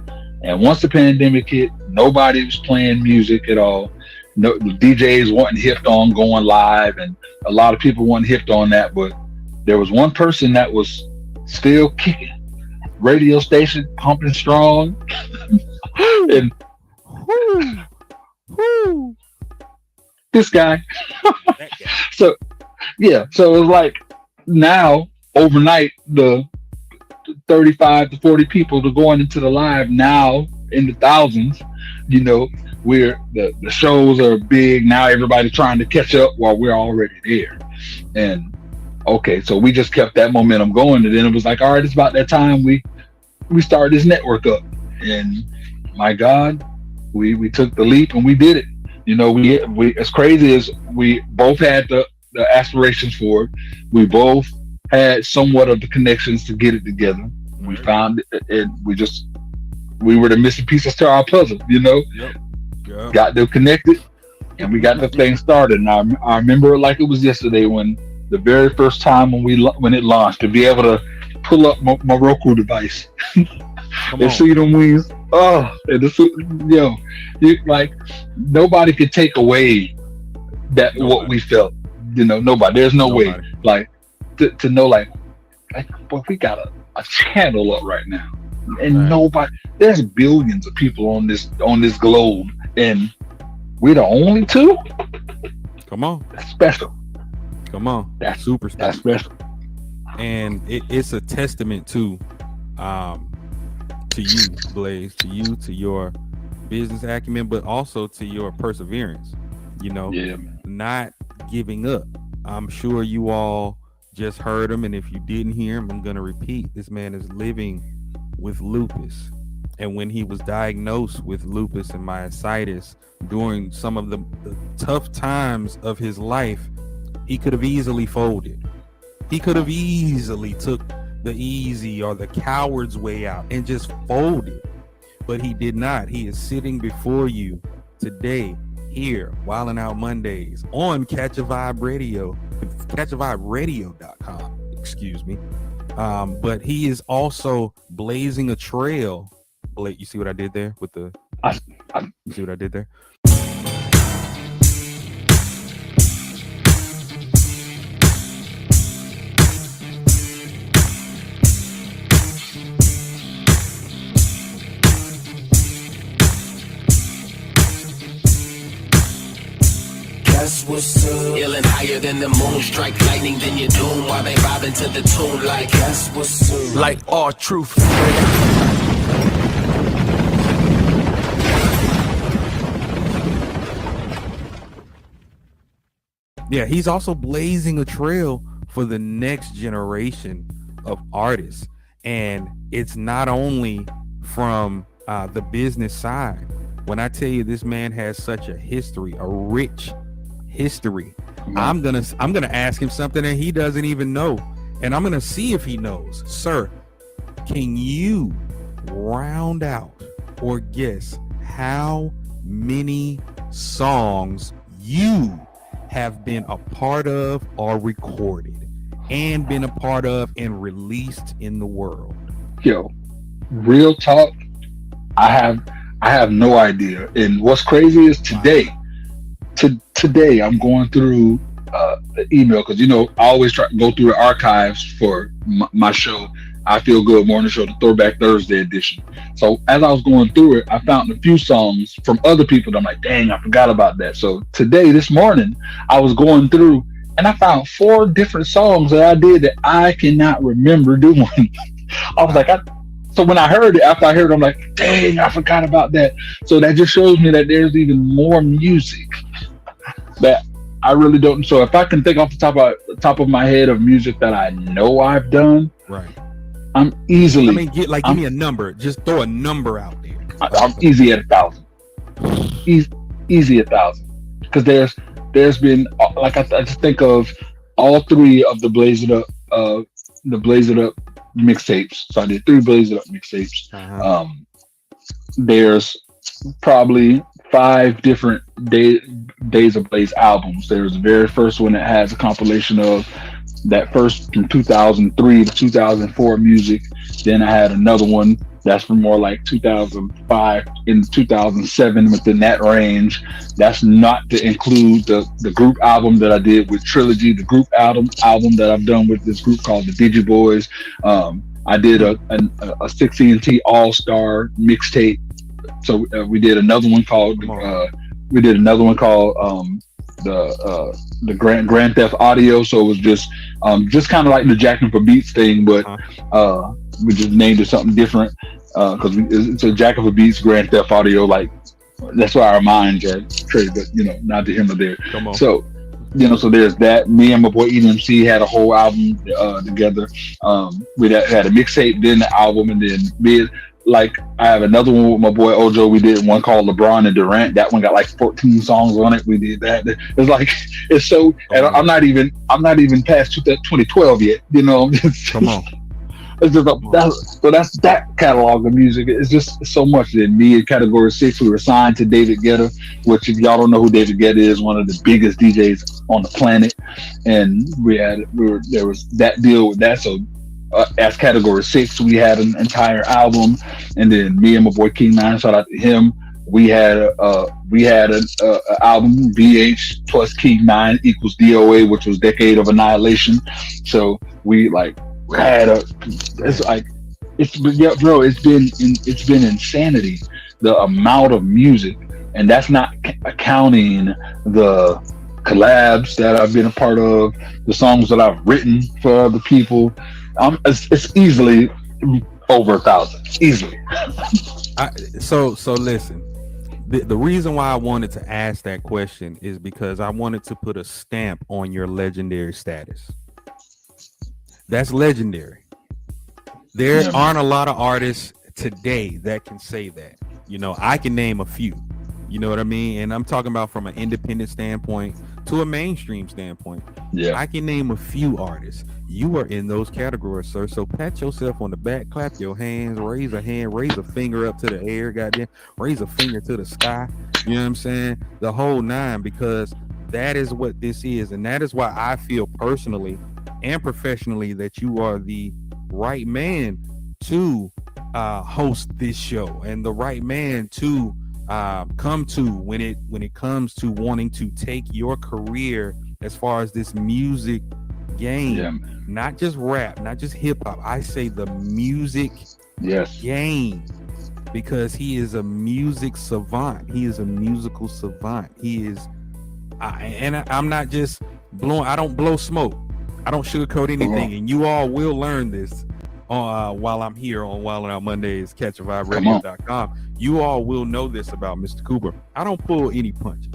And once the pandemic hit, nobody was playing music at all. No, the DJs wasn't hipped on going live, and a lot of people weren't hipped on that. But there was one person that was still kicking, radio station pumping strong, and this guy. So it was like now overnight the 35 to 40 people to going into the live now in the thousands. Where the shows are big now, everybody's trying to catch up while we're already there. And okay, so we just kept that momentum going, and then it was like, all right, it's about that time we started this network up. And my God, we took the leap and we did it. We as crazy as we both had the aspirations for it, we both had somewhat of the connections to get it together. We found it, and we were the missing pieces to our puzzle, Yep. Got them connected, and we got the thing started. And I remember it like it was yesterday, when the very first time when it launched, to be able to pull up my Roku device and see them wings. Oh, and like nobody could take away what we felt. Nobody. There's no way. Like to know, like, boy, we got a channel up right now. and nobody. There's billions of people on this globe, and we're the only two. Come on, that's special. Come on, that's super special. That's special, and it's a testament to you, Blaze, to your business acumen, but also to your perseverance. You know, not giving up. I'm sure you all just heard him, and if you didn't hear him, I'm gonna repeat. This man is living with lupus, and when he was diagnosed with lupus and myositis during some of the tough times of his life, he could have easily folded. He could have easily took the easy or the coward's way out and just folded, but he did not. He is sitting before you today here, Wildin' Out Mondays on Catch a Vibe Radio, catchaviberadio.com, excuse me. But he is also blazing a trail. You see what I did there with the, you see what I did there? What's up? Yelling higher than the moon, strike lightning, then you doom. While they vibing to the tune, like that's what's up. Like all truth. Yeah, he's also blazing a trail for the next generation of artists, and it's not only from the business side. When I tell you this man has such a history, a rich history, I'm gonna ask him something that he doesn't even know, and I'm gonna see if he knows. Sir, can you round out or guess how many songs you have been a part of or recorded and been a part of and released in the world? Yo, real talk, I have no idea. And what's crazy is today I'm going through the email, because I always try to go through the archives for my show, I Feel Good Morning Show, the Throwback Thursday edition. So as I was going through it, I found a few songs from other people that I'm like, dang, I forgot about that. So this morning, I was going through and I found 4 different songs that I did that I cannot remember doing. I was like, so when I heard it, after I heard it, I'm like, dang, I forgot about that. So that just shows me that there's even more music that I really don't. So if I can think off the top of my head of music that I know I've done, right, I'm easily. I mean, give me a number. Just throw a number out there. I'm easy at 1,000. Easy at 1,000. Because there's been, like, I just think of all 3 of the Blaze It Up mixtapes. So I did 3 Blaze It Up mixtapes. There's probably 5 different Days of Blaze albums. There's the very first one that has a compilation of that first from 2003 to 2004 music. Then I had another one that's from more like 2005 into 2007, within that range. That's not to include the group album that I did with Trilogy, the group album that I've done with this group called the Digi Boys. I did a 16T All-Star mixtape. So we did another one called the Grand Theft Audio. So it was just kind of like the Jacking for Beats thing, but we just named it something different because it's a Jacking for Beats Grand Theft Audio. Like, that's why our minds are traded, but not to him or there. So so there's that. Me and my boy EMC had a whole album together. We had a mixtape, then the album, and then I have another one with my boy Ojo. We did one called LeBron and Durant. That one got like 14 songs on it. We did that. It's like, it's so, and I'm not even past 2012 yet. Come on. It's just that's that catalog of music. It's just so much. Then me in Category 6, we were signed to David Guetta, which, if y'all don't know who David Guetta is, one of the biggest DJs on the planet. And there was that deal with that. So as Category 6, we had an entire album, and then me and my boy King 9, shout out to him, we had an album, VH plus King 9 equals DOA, which was Decade of Annihilation. So we had it's like yeah, bro. It's been insanity. The amount of music, and that's not accounting the collabs that I've been a part of, the songs that I've written for other people. It's easily over 1,000, easily. So listen. The reason why I wanted to ask that question is because I wanted to put a stamp on your legendary status. That's legendary. There Yeah, aren't a lot of artists today that can say that. I can name a few. You know what I mean? And I'm talking about from an independent standpoint to a mainstream standpoint. yeah. I can name a few artists. You are in those categories, sir. So pat yourself on the back, clap your hands, raise a hand, raise a finger up to the air, goddamn, raise a finger to the sky. You know what I'm saying? The whole nine, because that is what this is. And that is why I feel personally and professionally that you are the right man to host this show and the right man to come to when it comes to wanting to take your career as far as this music game, Yeah. not just rap, not just hip hop. I say the music Yes. game, because he is a music savant. He is a musical savant. He is, I'm not just blowing. I don't blow smoke. I don't sugarcoat anything, and you all will learn this while I'm here on Wild Out Mondays, CatchAVibeRadio.com. You all will know this about Mr. Cooper. I don't pull any punches.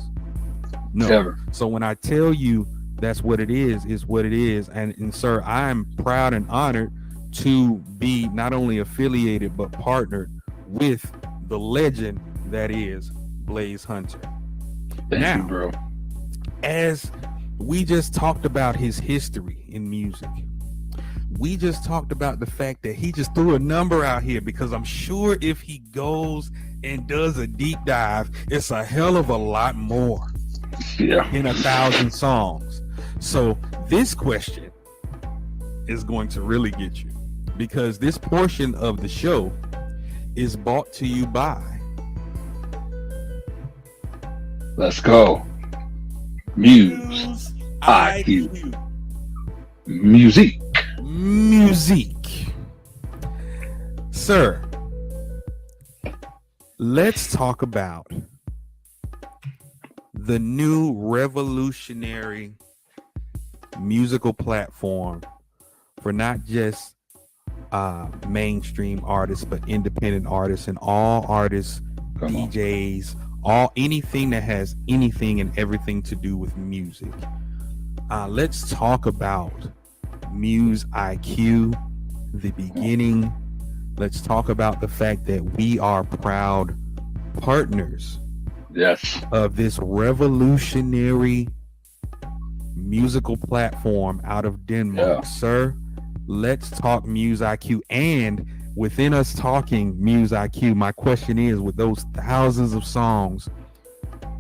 No. Ever. So when I tell you that's what it is what it is. And sir, I'm proud and honored to be not only affiliated, but partnered with the legend that is Blaze Hunter. Thank you, bro. As we just talked about his history in music, we just talked about the fact that he just threw a number out here, because I'm sure if he goes and does a deep dive, it's a hell of a lot more in 1,000 songs. So this question is going to really get you, because this portion of the show is brought to you by, let's go, Muse IQ. Music. Sir, let's talk about the new revolutionary musical platform for not just mainstream artists, but independent artists and all artists, DJs, anything that has anything and everything to do with music. Let's talk about Muse IQ, the beginning. Let's talk about the fact that we are proud partners of this revolutionary musical platform out of Denmark. Sir, let's talk Muse IQ. And within us talking Muse IQ, my question is, with those thousands of songs,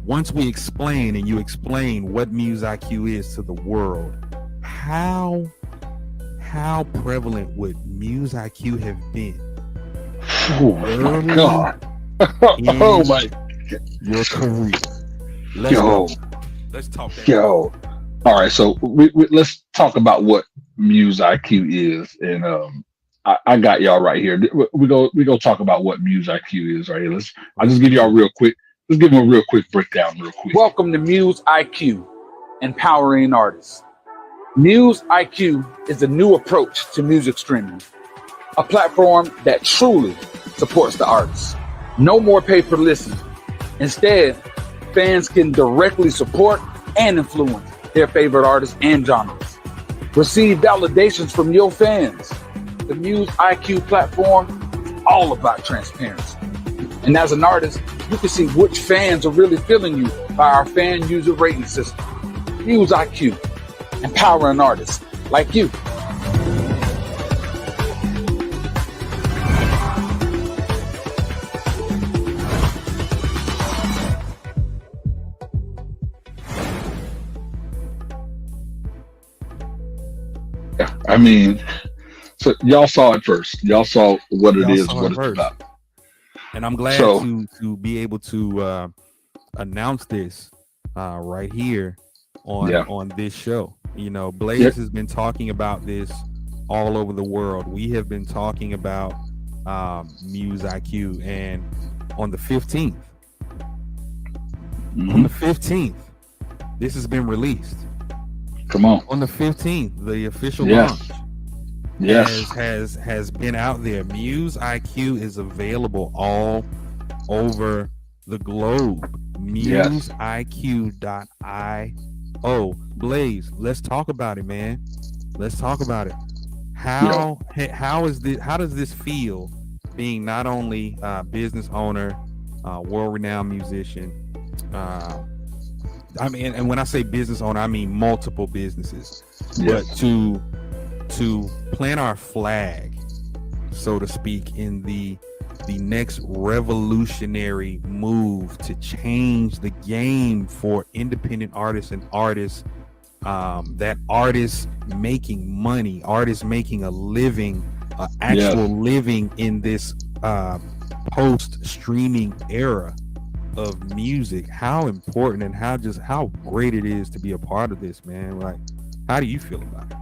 once we explain and you explain what Muse IQ is to the world, how prevalent would Muse IQ have been? Oh my God. Oh my your career. Let's talk that. All right, so let's talk about what Muse IQ is, and I got y'all right here. We go talk about what Muse IQ is right here. I'll just give y'all real quick. Let's give them a real quick breakdown, real quick. Welcome to Muse IQ, empowering artists. Muse IQ is a new approach to music streaming, a platform that truly supports the artists. No more pay per listen. Instead, fans can directly support and influence their favorite artists and genres. Receive validations from your fans. The Muse IQ platform is all about transparency. And as an artist, you can see which fans are really feeling you by our fan user rating system. Muse IQ, empowering artists like you. I mean, so y'all saw it first. Y'all saw what it is, what it's about. And I'm glad to be able to announce this right here on this show. You know, Blaze has been talking about this all over the world. We have been talking about Muse IQ, and on the 15th, this has been released. Come on the 15th, the official yes. launch has been out there. Muse IQ is available all over the globe. MuseIQ.io. Blaze, let's talk about it, man. Let's talk about it. How does this feel, being not only a business owner, world-renowned musician? I mean, and when I say business owner, I mean multiple businesses. But to plant our flag, so to speak, in the next revolutionary move to change the game for independent artists and artists, that artists making money, artists making a living, actual living in this post-streaming era of music. How important and how great it is to be a part of this, man. Like, how do you feel about it?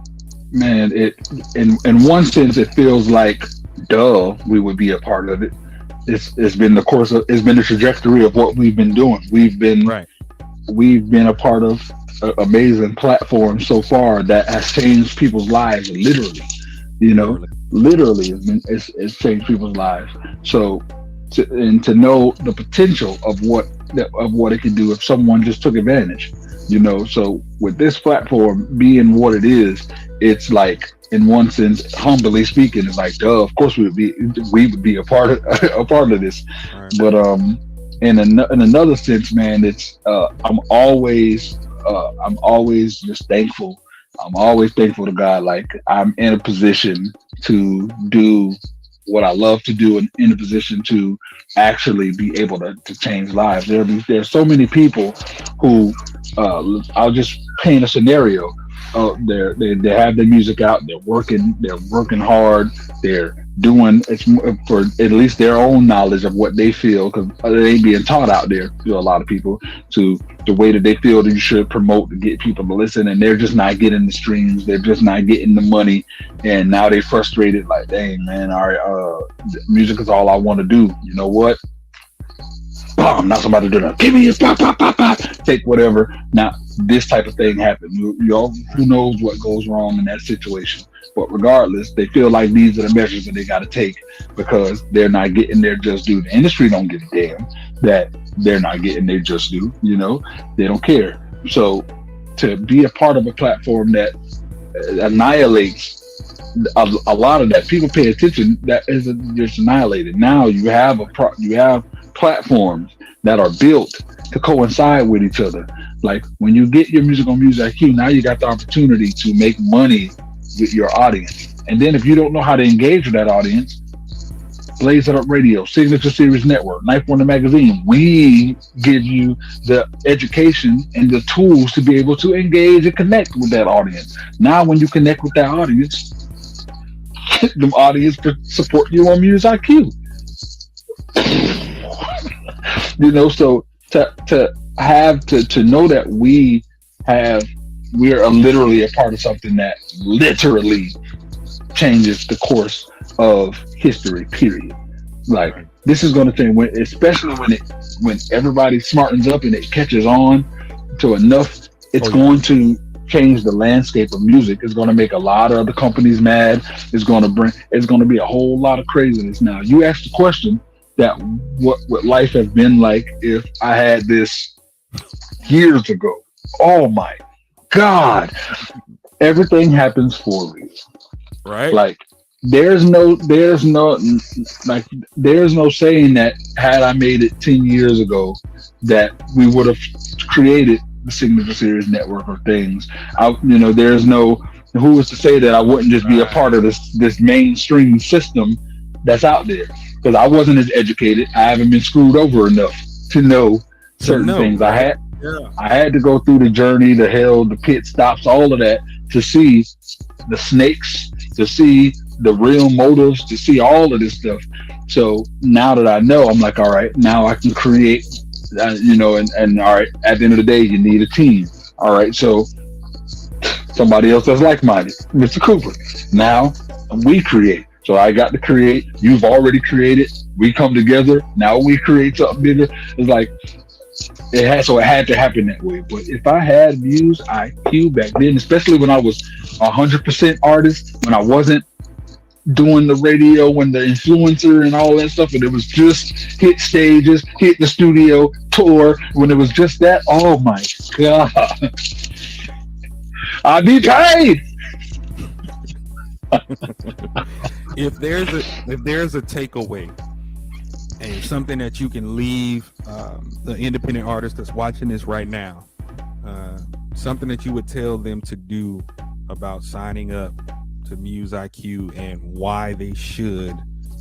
Man, it in one sense it feels like we would be a part of it. It's been the trajectory of what we've been doing. We've been a part of an amazing platform so far that has changed people's lives, literally. It's changed people's lives. So to know the potential of what it can do if someone just took advantage. So with this platform being what it is, it's like, in one sense, humbly speaking, it's like, of course we would be a part of this. Right. But in another sense, man, it's I'm always just thankful. I'm always thankful to God. Like, I'm in a position to do what I love to do, and in a position to actually be able to change lives. There's so many people who I'll just paint a scenario. They have their music out. They're working hard. They're doing it's for at least their own knowledge of what they feel, because they ain't being taught out there to a lot of people to the way that they feel that you should promote to get people to listen, and they're just not getting the streams. They're just not getting the money, and now they're frustrated. Like, dang, man, all right, music is all I want to do. You know what? I'm not somebody to do that. Give me a pop, pop, pop, pop. Take whatever. Now, this type of thing happens. Who knows what goes wrong in that situation? But regardless, they feel like these are the measures that they got to take because they're not getting their just due. The industry don't give a damn that they're not getting their just due. They don't care. So to be a part of a platform that annihilates a lot of that, people pay attention. That isn't just annihilated. Now you have platforms that are built to coincide with each other. Like, when you get your music on Music IQ, now you got the opportunity to make money with your audience. And then if you don't know how to engage with that audience, Blaze It Up Radio, Signature Series Network, Knife Wonder Magazine, we give you the education and the tools to be able to engage and connect with that audience. Now when you connect with that audience, the audience could support you on Music IQ. So to know that we're literally a part of something that literally changes the course of history, period. Like, this is going to change, especially when everybody smartens up and it catches on to enough. It's going to change the landscape of music. It's going to make a lot of other companies mad. It's going to be a whole lot of craziness. Now, you asked the question that what life has been like if I had this years ago. Oh my God. Everything happens for a reason. Right? Like, there's no saying that had I made it 10 years ago that we would have created the Signature Series network of things. There's no, who was to say that I wouldn't just be a part of this mainstream system that's out there, because I wasn't as educated. I haven't been screwed over enough to know certain things. Right? I had to go through the journey, the hell, the pit stops, all of that, to see the snakes, to see the real motives, to see all of this stuff. So now that I know, I'm like, all right, now I can create, and all right, at the end of the day, you need a team. All right, so somebody else that's like-minded, Mr. Cooper. Now we create. So I got to create. You've already created. We come together. Now we create something bigger. It's like it had to happen that way. But if I had Muse IQ back then, especially when I was 100% artist, when I wasn't doing the radio, when the influencer and all that stuff, and it was just hit stages, hit the studio, tour, when it was just that, oh my God. I'd be paid. If there's a takeaway and something that you can leave the independent artist that's watching this right now, something that you would tell them to do about signing up to Muse IQ and why they should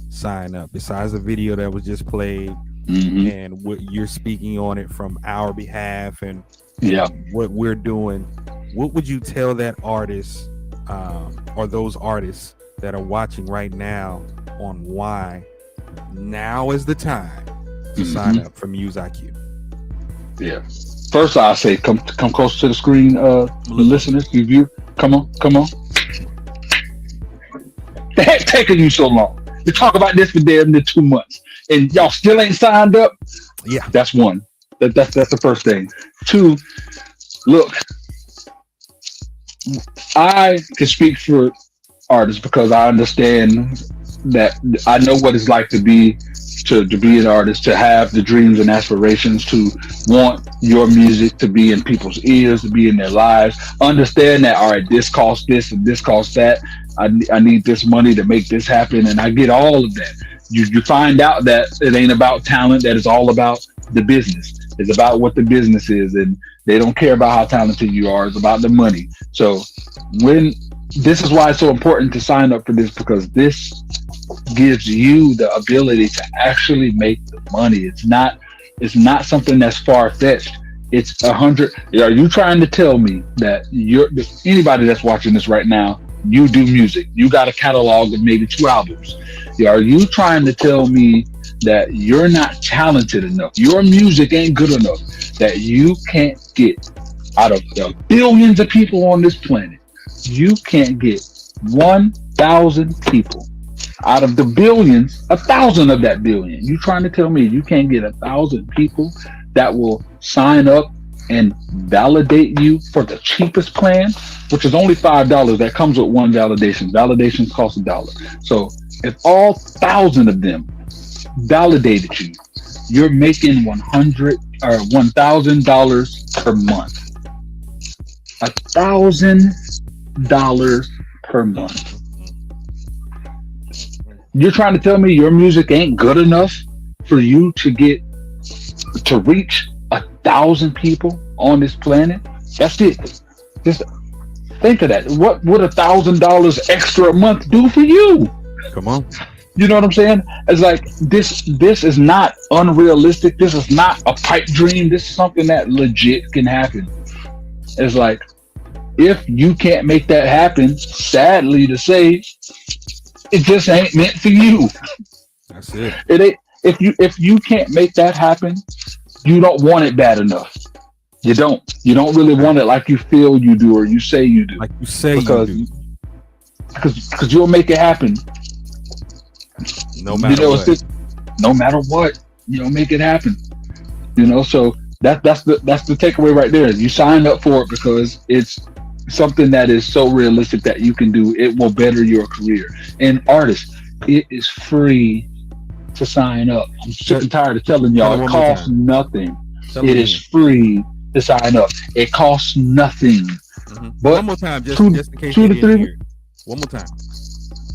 sign up, besides the video that was just played, and what you're speaking on it from our behalf and what we're doing, what would you tell that artist or those artists that are watching right now on why now is the time to sign up for Muse IQ? Yeah. First, I say come close to the screen, listeners, you view. Come on. The heck taking you so long? You talk about this for damn near 2 months, and y'all still ain't signed up. Yeah, that's one. That's the first thing. Two, look, I can speak for artists because I understand that. I know what it's like to be an artist, to have the dreams and aspirations, to want your music to be in people's ears, to be in their lives. Understand that, all right, this costs this and this costs that. I need this money to make this happen, and I get all of that. You find out that it ain't about talent, that it's all about the business. It's about what the business is, and they don't care about how talented you are. It's about the money. So this is why it's so important to sign up for this, because this gives you the ability to actually make the money. It's not something that's far-fetched. It's 100. Are you trying to tell me that anybody that's watching this right now, you do music, you got a catalog of maybe 2 albums? Are you trying to tell me that you're not talented enough, your music ain't good enough, that you can't get, out of the billions of people on this planet, you can't get 1,000 people out of the billions, 1,000 of that billion? You trying to tell me you can't get 1,000 people that will sign up and validate you for the cheapest plan, which is only $5? That comes with one validation. Validations cost $1. So if all 1,000 of them validated you, you're making $1,000 per month. $1,000 per month. You're trying to tell me your music ain't good enough for you to reach 1,000 people on this planet? That's it. Just think of that. What would $1,000 extra a month do for you? Come on. You know what I'm saying? It's like this is not unrealistic. This is not a pipe dream. This is something that legit can happen. It's like, if you can't make that happen, sadly to say, it just ain't meant for you. That's it. It ain't. If you can't make that happen, you don't want it bad enough. You don't really want it like you feel you do, or you say you do. Like you say you do. Because you'll make it happen. No matter what. No matter what, make it happen. So that's the takeaway right there. You sign up for it because it's something that is so realistic that you can do. It will better your career. And artists, it is free to sign up. I'm sick and tired of telling y'all it costs nothing. It is free to sign up. It costs nothing. But one more time, just in case you didn't hear it. One more time.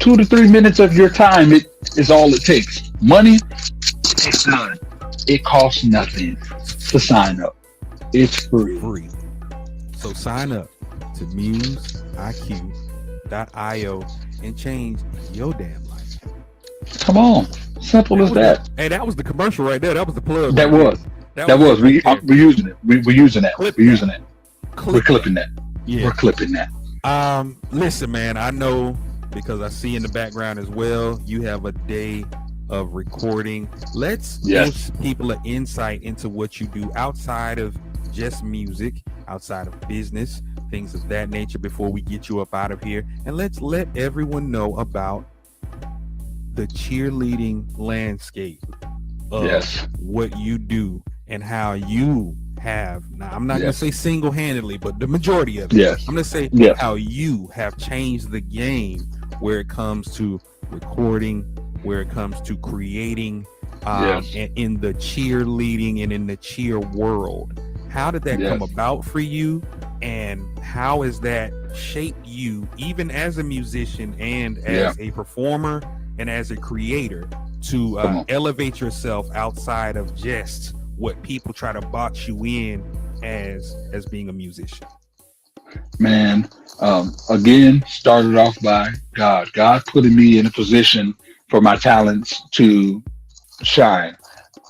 2 to 3 minutes of your time is all it takes. Money, it's none. It costs nothing to sign up. It's free. So sign up to museiq.io and change your damn life. Come on. Simple as that. Hey, that was the commercial right there. That was the plug. That was. We're using it. We're using that. We're using that. We're clipping that. Yeah. We're clipping that. Listen, man, I know, because I see in the background as well, you have a day of recording. Let's give people an insight into what you do outside of just music, outside of business, things of that nature, before we get you up out of here. And let's let everyone know about the cheerleading landscape of what you do and how you have, now I'm not going to say single-handedly, but the majority of it, I'm going to say how you have changed the game where it comes to recording, where it comes to creating, and in the cheerleading and in the cheer world. How did that come about for you, and how has that shaped you even as a musician and as a performer and as a creator to elevate yourself outside of just what people try to box you in as being a musician? Man, again, started off by God putting me in a position for my talents to shine.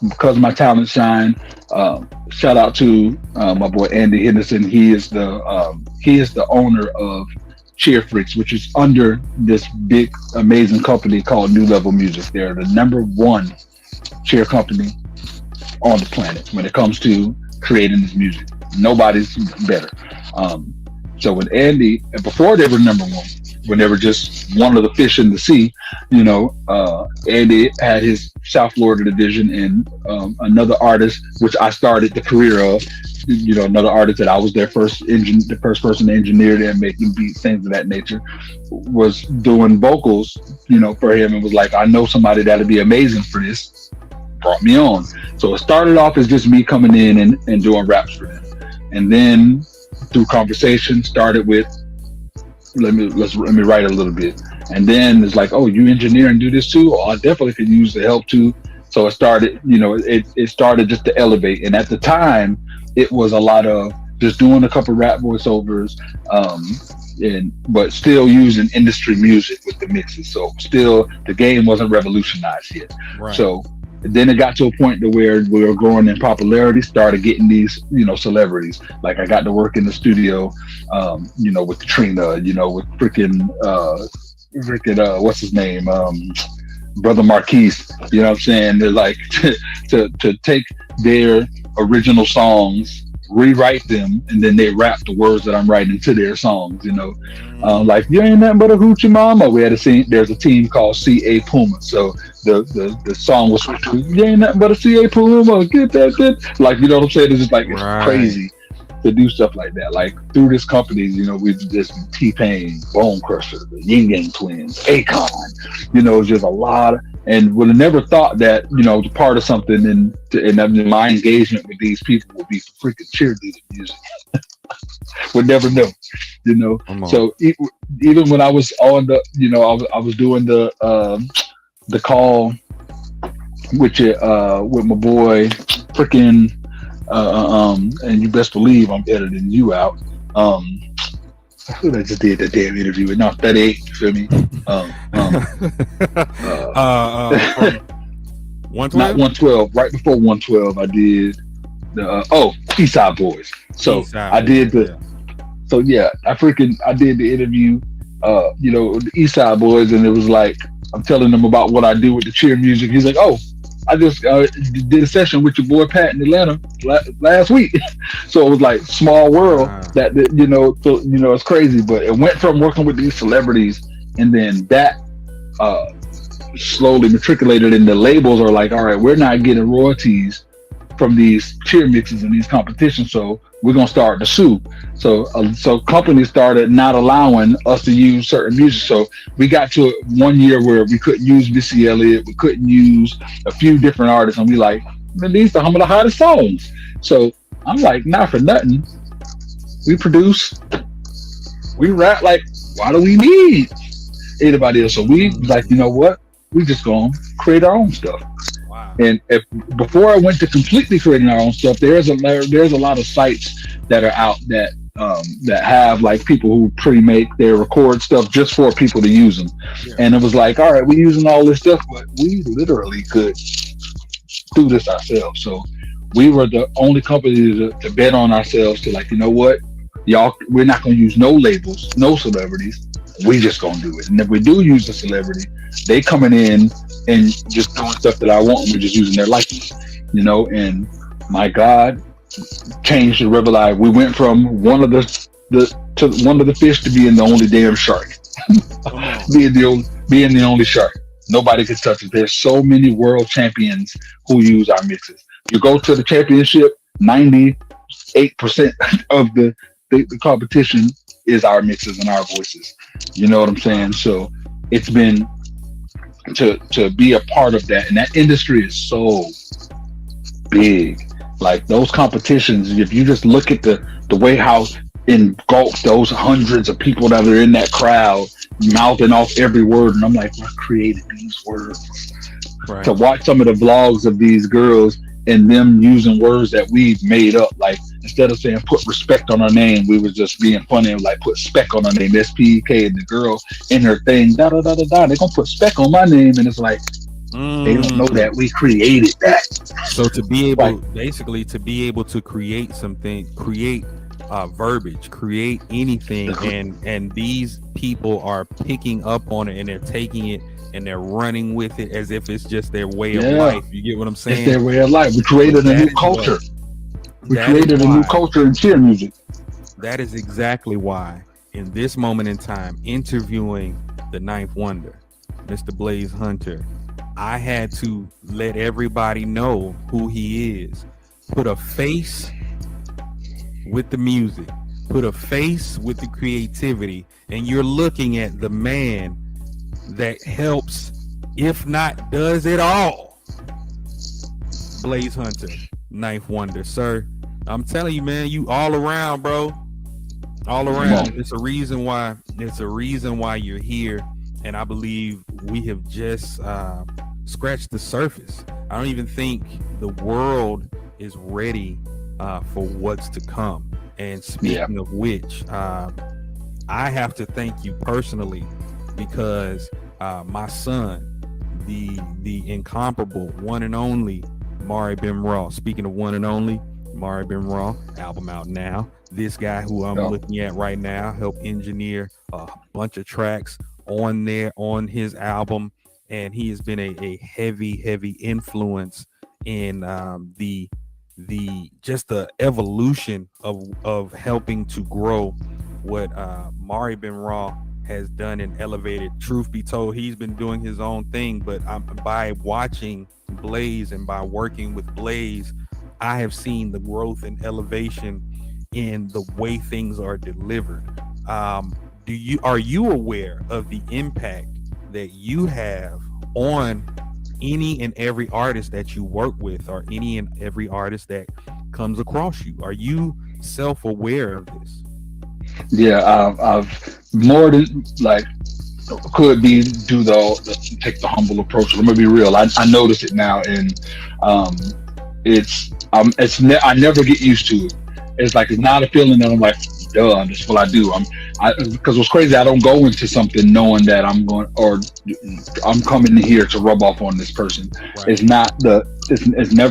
Because my talents shine, shout out to my boy Andy Henderson. He is the owner of Cheer Freaks, which is under this big amazing company called New Level Music. They're the #1 cheer company on the planet when it comes to creating this music. Nobody's better. So when Andy, and before they were #1, when they were just one of the fish in the sea, Andy had his South Florida division, and another artist, which I started the career of, another artist that I was the first person to engineer them, making beats, things of that nature, was doing vocals, for him, and was like, I know somebody that'd be amazing for this. Brought me on. So it started off as just me coming in and doing raps for them, and then through conversation started with let me write a little bit, and then it's like, oh, you engineer and do this too? Oh, I definitely could use the help too. So it started, it started just to elevate, and at the time it was a lot of just doing a couple rap voiceovers, but still using industry music with the mixes. So still the game wasn't revolutionized yet. Right. So then it got to a point to where we were growing in popularity, started getting these, celebrities. Like I got to work in the studio, with Katrina, with freaking what's his name? Brother Marquise, you know what I'm saying? They're like to take their original songs, rewrite them, and then they rap the words that I'm writing to their songs, like you ain't nothing but a hoochie mama. We had a scene, there's a team called CA Puma. So the song was you ain't nothing but a CA Puma, get that. Like, you know what I'm saying? It's just like, it's crazy to do stuff like that. Like through this company, we've just T-Pain, Bone Crusher, the Yin Yang Twins, Akon, it's just a lot of, and would have never thought that, part of something and my engagement with these people would be freaking cheerleading music. Would never know, So even when I was on the, I was doing the call with my boy freaking and you best believe I'm editing you out. Who I just did the damn interview with? Not that 8, you feel me? 112? Not 112. Right before 112, I did the Eastside Boys. So I did so yeah, I did the interview, the Eastside Boys, and it was like I'm telling them about what I do with the cheer music. He's like, oh, I just did a session with your boy Pat in Atlanta last week. So it was like small world that it's crazy. But it went from working with these celebrities, and then that slowly matriculated, and the labels are like, all right, we're not getting royalties from these cheer mixes and these competitions, so we're gonna start to sue. So companies started not allowing us to use certain music. So we got to one year where we couldn't use Missy Elliott, we couldn't use a few different artists, and we like, man, these are some of the hottest songs. So I'm like, not for nothing, we produce, we rap, like, why do we need anybody else? So we like, you know what? We just gonna create our own stuff. And before I went to completely creating our own stuff, there's a lot of sites that are out that have like people who pre-make their record stuff just for people to use them. Yeah. And it was like, all right, we're using all this stuff, but we literally could do this ourselves. So we were the only company to bet on ourselves to like, you know what, y'all, we're not going to use no labels, no celebrities. We just going to do it. And if we do use a celebrity, they coming in and just doing stuff that I want, and we're just using their likeness, and my God, changed the river life. We went from one of the fish to being the only damn shark. being the only shark. Nobody can touch it. There's so many world champions who use our mixes. You go to the championship, 98% of the competition is our mixes and our voices. You know what I'm saying? So it's been to be a part of that, and that industry is so big. Like those competitions, if you just look at the way how engulfed those hundreds of people that are in that crowd, mouthing off every word, and I'm like, I created these words. Right. To watch some of the vlogs of these girls and them using words that we've made up, like instead of saying put respect on her name, we was just being funny and like put spec on her name, SPEK, and the girl in her thing, da da da da da. They're gonna put spec on my name, and it's like they don't know that we created that. So to be able, basically, to be able to create something, create verbiage, create anything, and these people are picking up on it and they're taking it and they're running with it as if it's just their way of life. You get what I'm saying? It's their way of life. We created a new culture. We created a new culture in cheer music. That is exactly why, in this moment in time, interviewing the Ninth Wonder, Mr. Blaze Hunter, I had to let everybody know who he is. Put a face with the music, put a face with the creativity, and you're looking at the man that helps, if not does it all. Blaze Hunter, Ninth Wonder, sir. I'm telling you, man, you all around, bro. All around. It's a reason why you're here, and I believe we have just scratched the surface. I don't even think the world is ready for what's to come. And speaking of which, I have to thank you personally, because my son, the incomparable one and only Mari Ben Raw. Speaking of one and only, Mari Ben Raw, album out now. This guy who I'm looking at right now helped engineer a bunch of tracks on his album, and he has been a heavy influence in the just the evolution of helping to grow what Mari Ben Raw has done and elevated. Truth be told, he's been doing his own thing, but by watching Blaze and by working with Blaze, I have seen the growth and elevation in the way things are delivered. Are you aware of the impact that you have on any and every artist that you work with, or any and every artist that comes across you? Are you self-aware of this? Yeah, I've more than like could be take the humble approach. I'm gonna be real. I notice it now, and I never get used to it. It's like it's not a feeling that I'm like, duh, that's what I do. Because what's crazy, I don't go into something knowing that I'm coming in here to rub off on this person. Right. It's never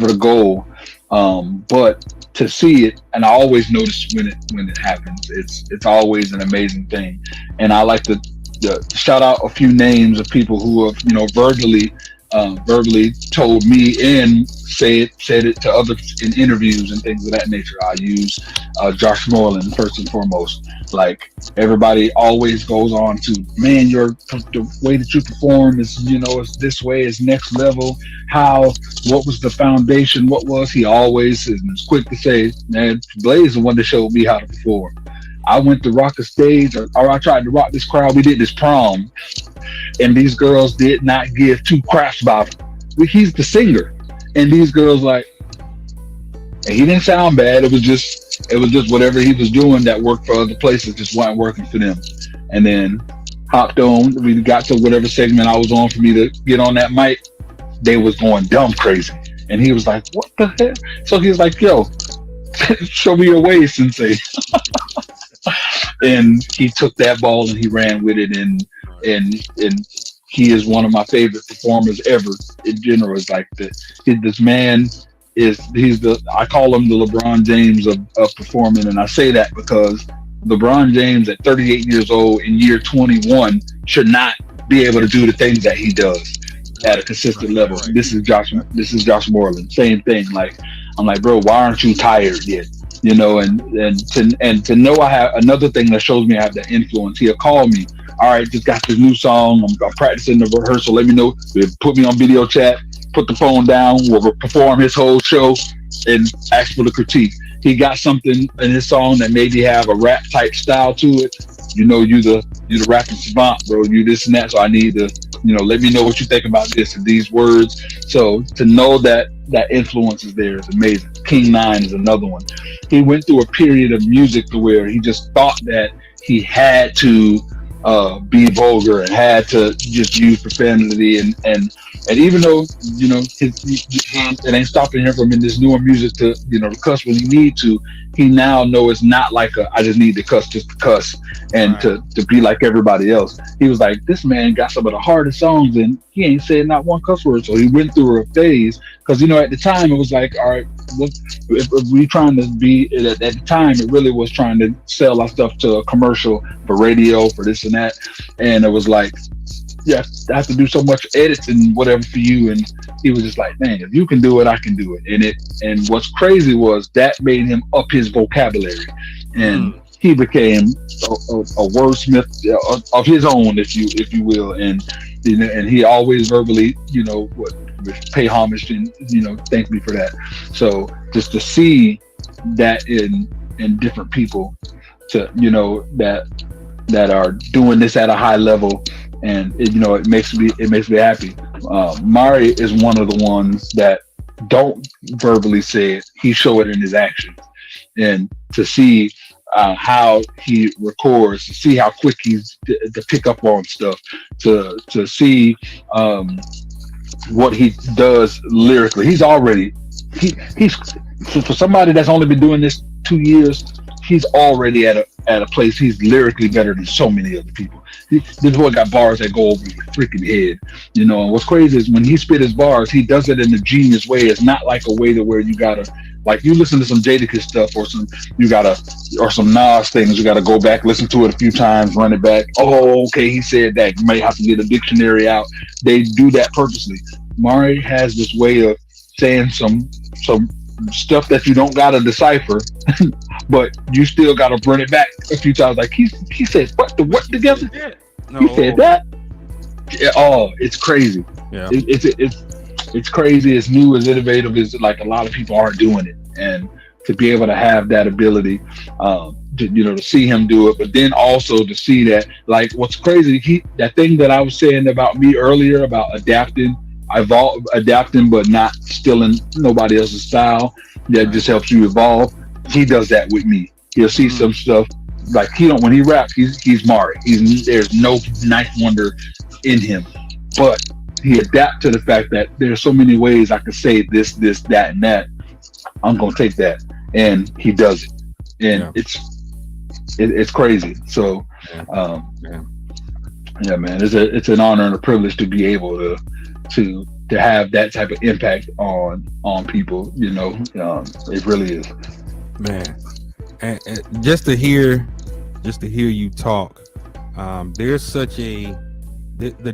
the goal. But to see it, and I always notice when it happens, it's always an amazing thing. And I like to shout out a few names of people who have, verbally told me and said it to others in interviews and things of that nature. I use Josh Moreland first and foremost. Like, everybody always goes on to, man, the way that you perform is, it's this way, it's next level. What was the foundation? What was he always is quick to say, man, Blaze is the one that showed me how to perform. I went to rock a stage, or I tried to rock this crowd. We did this prom, and these girls did not give two craps about him. He's the singer, and these girls and he didn't sound bad. It was just whatever he was doing that worked for other places just wasn't working for them. And then hopped on. We got to whatever segment I was on for me to get on that mic. They was going dumb crazy, and he was like, "What the heck?" So he was like, "Yo, show me your ways, sensei." And he took that ball and he ran with it, and he is one of my favorite performers ever in general. It's like this man I call him the LeBron James of performing, and I say that because LeBron James at 38 years old in year 21 should not be able to do the things that he does at a consistent level. Right. This is Josh Moreland. Same thing. Like, I'm like, bro, why aren't you tired yet? And to know I have another thing that shows me I have that influence. He'll call me all right, just got this new song. I'm practicing the rehearsal. Let me know. Put me on video chat. Put the phone down. We'll perform his whole show and ask for the critique. He got something in his song that maybe have a rap type style to it. You know, you the rapping savant, bro. You this and that. So I need to, let me know what you think about this and these words. So to know that influence is there is amazing. King Nine is another one. He went through a period of music to where he just thought that he had to be vulgar and had to just use profanity and even though it ain't stopping him from in this newer music to to cuss when he need to. He now know it's not like I just need to cuss just to cuss and Right. to be like everybody else. He was like, this man got some of the hardest songs and he ain't said not one cuss word. So he went through a phase because at the time it was like, all right, if we trying to be at the time it really was trying to sell our stuff to a commercial for radio for this and that, and it was like, yeah, I have to do so much edits and whatever for you. And he was just like, man, if you can do it, I can do it. And what's crazy was that made him up his vocabulary, and he became a wordsmith of his own, if you will. And he always verbally, pay homage and thank me for that. So just to see that in different people, to that are doing this at a high level. And it makes me happy. Mari is one of the ones that don't verbally say it; he show it in his actions. And to see how he records, to see how quick he's to pick up on stuff, to see what he does lyrically. He's for somebody that's only been doing this 2 years. He's already at a place. He's lyrically better than so many other people. This boy got bars that go over your freaking head, And what's crazy is when he spit his bars, he does it in a genius way. It's not like a way to where you gotta, like, you listen to some Jadakiss stuff or some Nas things. You gotta go back, listen to it a few times, run it back. Oh, okay, he said that. You may have to get a dictionary out. They do that purposely. Mari has this way of saying some stuff that you don't gotta decipher. But you still got to bring it back a few times. Like he said, what together? No. He said that. Yeah, it's crazy. Yeah. It's crazy. It's new. It's innovative. It's like a lot of people aren't doing it, and to be able to have that ability, to see him do it, but then also to see that, like, what's crazy, that thing that I was saying about me earlier about adapting, but not stealing nobody else's style. That just helps you evolve. He does that with me. He'll see some stuff like when he raps, he's Mari. There's no ninth wonder in him, but he adapts to the fact that there's so many ways I can say this, that, and that. I'm gonna take that, and he does it, and it's crazy. So, yeah, man, it's an honor and a privilege to be able to have that type of impact on people. It really is. Man, and just to hear you talk, there's such the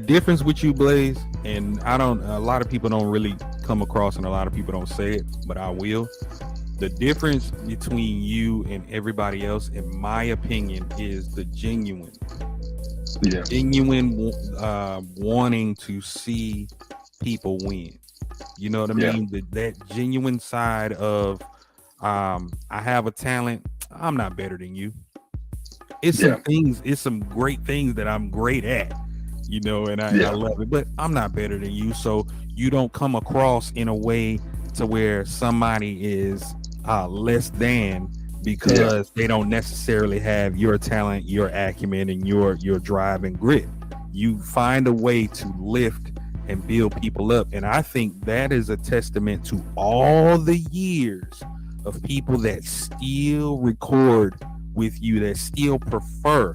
difference with you, Blaze, and a lot of people don't really come across, and a lot of people don't say it, but I will. The difference between you and everybody else, in my opinion, is the genuine wanting to see people win. You know what I mean? That genuine side of, I have a talent. I'm not better than you. It's some great things that I'm great at, and I love it, but I'm not better than you. So you don't come across in a way to where somebody is less than because they don't necessarily have your talent, your acumen, and your drive and grit. You find a way to lift and build people up. And I think that is a testament to all the years of people that still record with you, that still prefer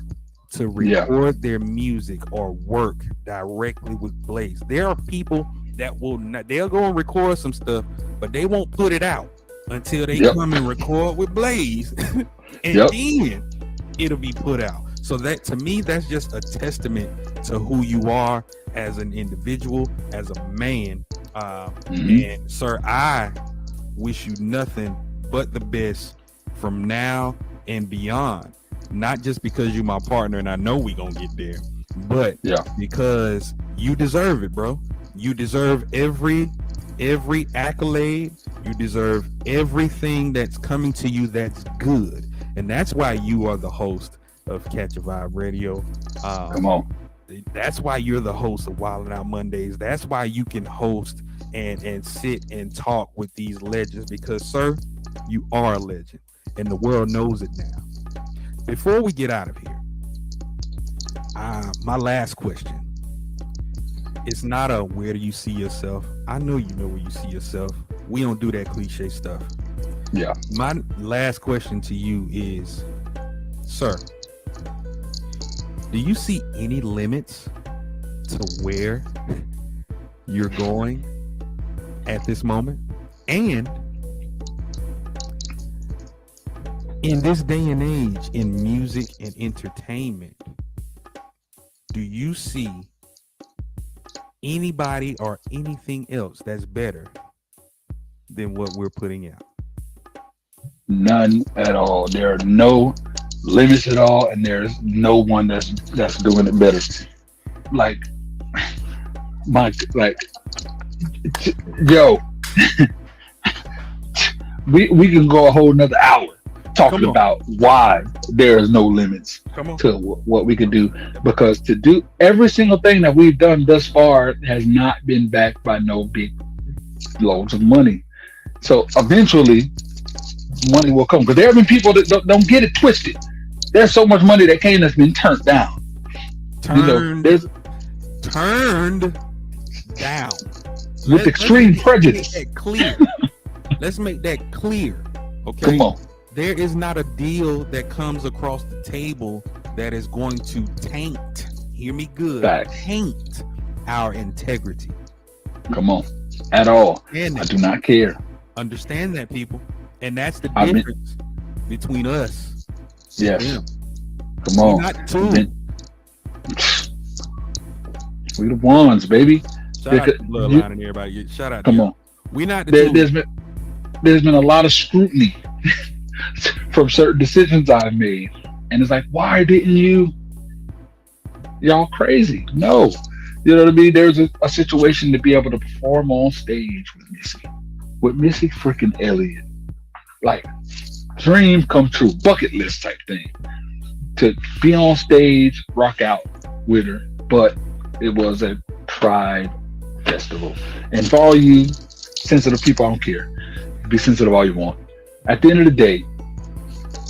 to record their music or work directly with Blaze. There are people that they'll go and record some stuff, but they won't put it out until they come and record with Blaze, and then it'll be put out. So that, to me, that's just a testament to who you are as an individual, as a man. And sir, I wish you nothing but the best from now and beyond. Not just because you're my partner and I know we gonna get there, but Yeah. because you deserve it, bro. You deserve every accolade. You deserve everything that's coming to you that's good, and that's why you are the host of Catch a Vibe Radio. Come on. That's why you're the host of Wildin' Out Mondays. That's why you can host and sit and talk with these legends, because, sir, you are a legend, and the world knows it now. Before we get out of here, my last question. It's not a where do you see yourself. I know you know where you see yourself. We don't do that cliche stuff. Yeah. My last question to you is, sir, do you see any limits to where you're going at this moment? And in this day and age, in music and entertainment, do you see anybody or anything else that's better than what we're putting out? None at all. There are no limits at all, and there's no one that's doing it better. Like, yo, we can go a whole nother hour talking about why there is no limits to what we can do, because to do every single thing that we've done thus far has not been backed by no big loads of money. So eventually money will come, because there have been people that don't get it twisted. There's so much money that came that's been turned down. Turned down with extreme prejudice. Let's make that clear. Okay. Come on. There is not a deal that comes across the table that is going to taint, hear me good, taint our integrity. Come on. At all. I do not care. Understand that, people. And that's the difference between us. Yes. And them. Come on. We're not two. We the ones, baby. Shout out to Bloodline and everybody. Shout out. Come on. We not the two. There's been a lot of scrutiny from certain decisions I've made, and it's like, why didn't y'all crazy? No, you know what I mean. There's a situation to be able to perform on stage with Missy freaking Elliott, like dream come true, bucket list type thing, to be on stage, rock out with her. But it was a Pride festival, and for all you sensitive people, I don't care. Be sensitive all you want. At the end of the day,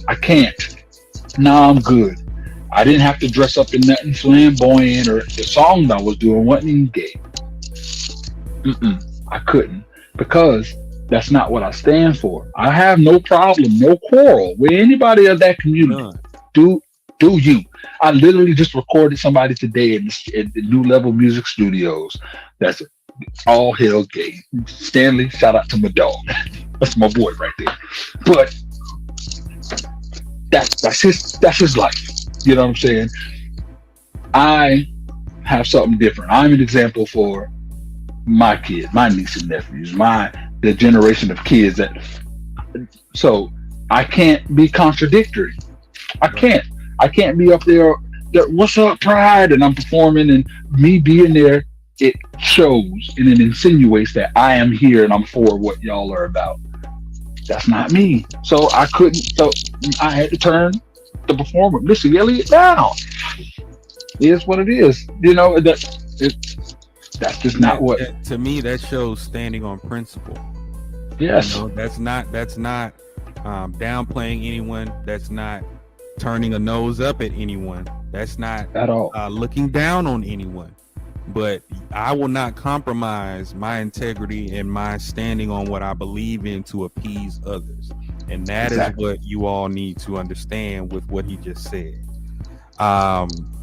I can't. Nah, I'm good. I didn't have to dress up in nothing flamboyant, or the song I was doing wasn't even gay. I couldn't, because that's not what I stand for. I have no problem, no quarrel with anybody of that community. Do you? I literally just recorded somebody today in the New Level Music Studios. That's all hell gay. Stanley, shout out to my dog. That's my boy right there. But that's his life. You know what I'm saying? I have something different. I'm an example for my kids, my nieces and nephews, the generation of kids so I can't be contradictory. I can't be up there, what's up, Pride, and I'm performing, and me being there, it shows and it insinuates that I am here and I'm for what y'all are about. That's not me. So I had to turn the performer, Missy Elliott, down. It is what it is. You know, that's just not what. To me, that shows standing on principle. Yes. You know, that's not downplaying anyone. That's not turning a nose up at anyone. That's not at all looking down on anyone. But I will not compromise my integrity and my standing on what I believe in to appease others. And that is what you all need to understand with what he just said.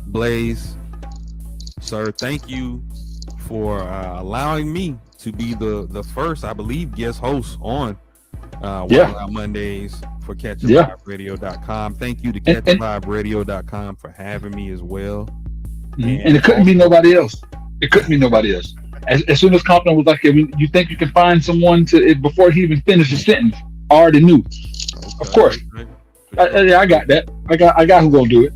Blaze, sir, thank you for allowing me to be the first, I believe, guest host on Wild Out Mondays for CatchAVibeRadio.com. Thank you to CatchAVibeRadio.com for having me as well. And it couldn't be nobody else. It couldn't be nobody else. As soon as Compton was like, you think you can find someone before he even finished the sentence, I already knew. Okay. Of course. I got that. I got who gonna do it.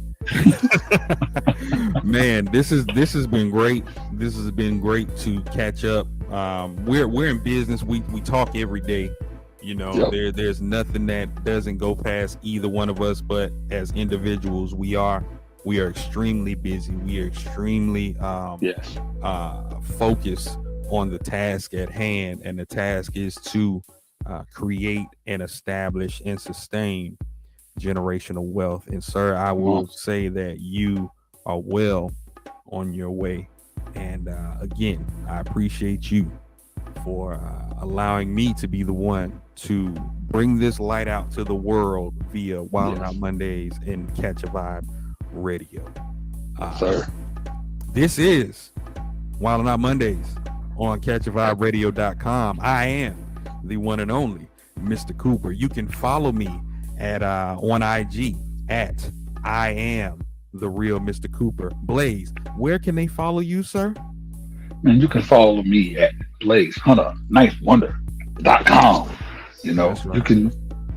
Man, this has been great. This has been great to catch up. We're in business. We talk every day. You know, there's nothing that doesn't go past either one of us. But as individuals, we are extremely busy. We are extremely focused on the task at hand, and the task is to create and establish and sustain generational wealth. And sir, I will say that you are well on your way. And again, I appreciate you for allowing me to be the one to bring this light out to the world via Wild Out Mondays and Catch a Vibe Radio. Sir, this is Wild Out Mondays on catchaviberadio.com. I am the one and only Mr. Cooper. You can follow me at on IG at I am the real Mr. Cooper. Blaze, where can they follow you, sir? Man, you can follow me at BlazeHunterNinthWonder.com. You know, That's right. You can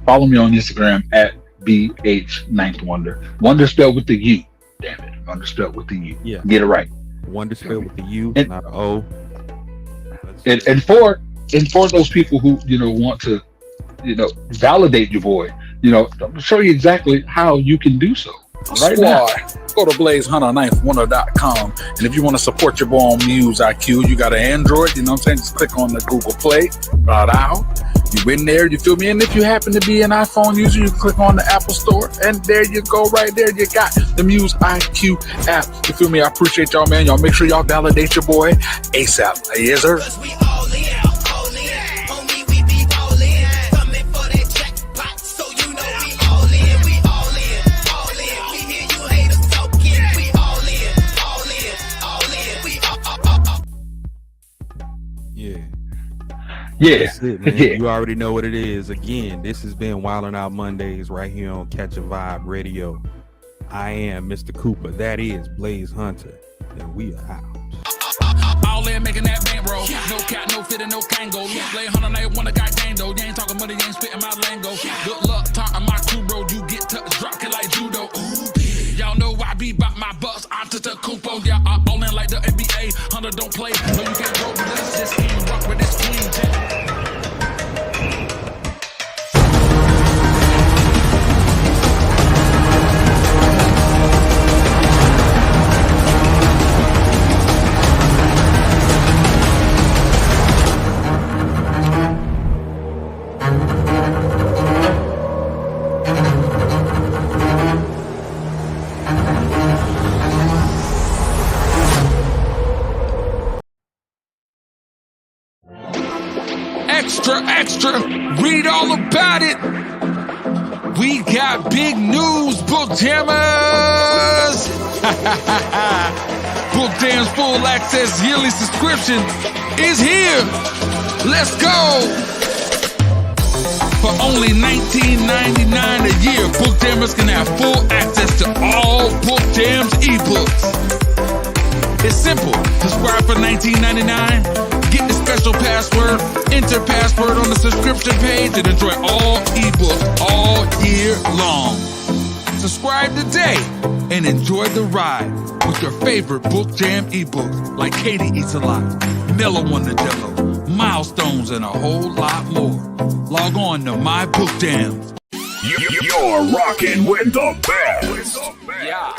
follow me on Instagram at BH9thWonder. Wonder spelled with the U. Damn it. Wonder spelled with the U. Yeah. Get it right. Wonder spelled with the U, And- not an O. And for those people who, you know, want to, you know, validate your boy, you know, I'm gonna show you exactly how you can do so. Right now. Go to blazehunter9thwonder.com, and if you want to support your boy on Muse IQ, you got an Android, you know what I'm saying? Just click on the Google Play, you in there, you feel me? And if you happen to be an iPhone user, you click on the Apple Store, and there you go, right there, you got the Muse IQ app. You feel me? I appreciate y'all, man. Y'all make sure y'all validate your boy ASAP. Yes, sir. Cause we all in, homie, we be rolling, coming for that jackpot, so you know we all in, we all in, we hear you haters talking, we all in, we Yeah. Yeah. That's it, man. Yeah. You already know what it is. Again, this has been Wildin' Out Mondays right here on Catch a Vibe Radio. I am Mr. Cooper. That is Blaze Hunter. And we are out. All in making that bankroll. No cat, no fit, and no Kango. Play 100 one got gang though. You ain't talking money, you ain't spitting my lingo. Good luck, talking my crew, bro. You get touched, drop it like judo. Ooh, y'all know I be about my bucks. I'm just a Kupo. Yeah, I all in like the NBA. 100 don't play, so you can't roll with us. Just ain't rock with this queen. Extra, read all about it. We got big news, Book Jammers. Book Jam's full access yearly subscription is here. Let's go. For only $19.99 a year, Book Jammers can have full access to all Book Jam's ebooks. It's simple. Subscribe for $19.99. Get the special password, enter password on the subscription page, and enjoy all ebooks all year long. Subscribe today and enjoy the ride with your favorite Book Jam ebooks like Katie Eats a Lot, Mellow Wonderdello, Milestones, and a whole lot more. Log on to My Book Jams. You're rocking with the best. Yeah.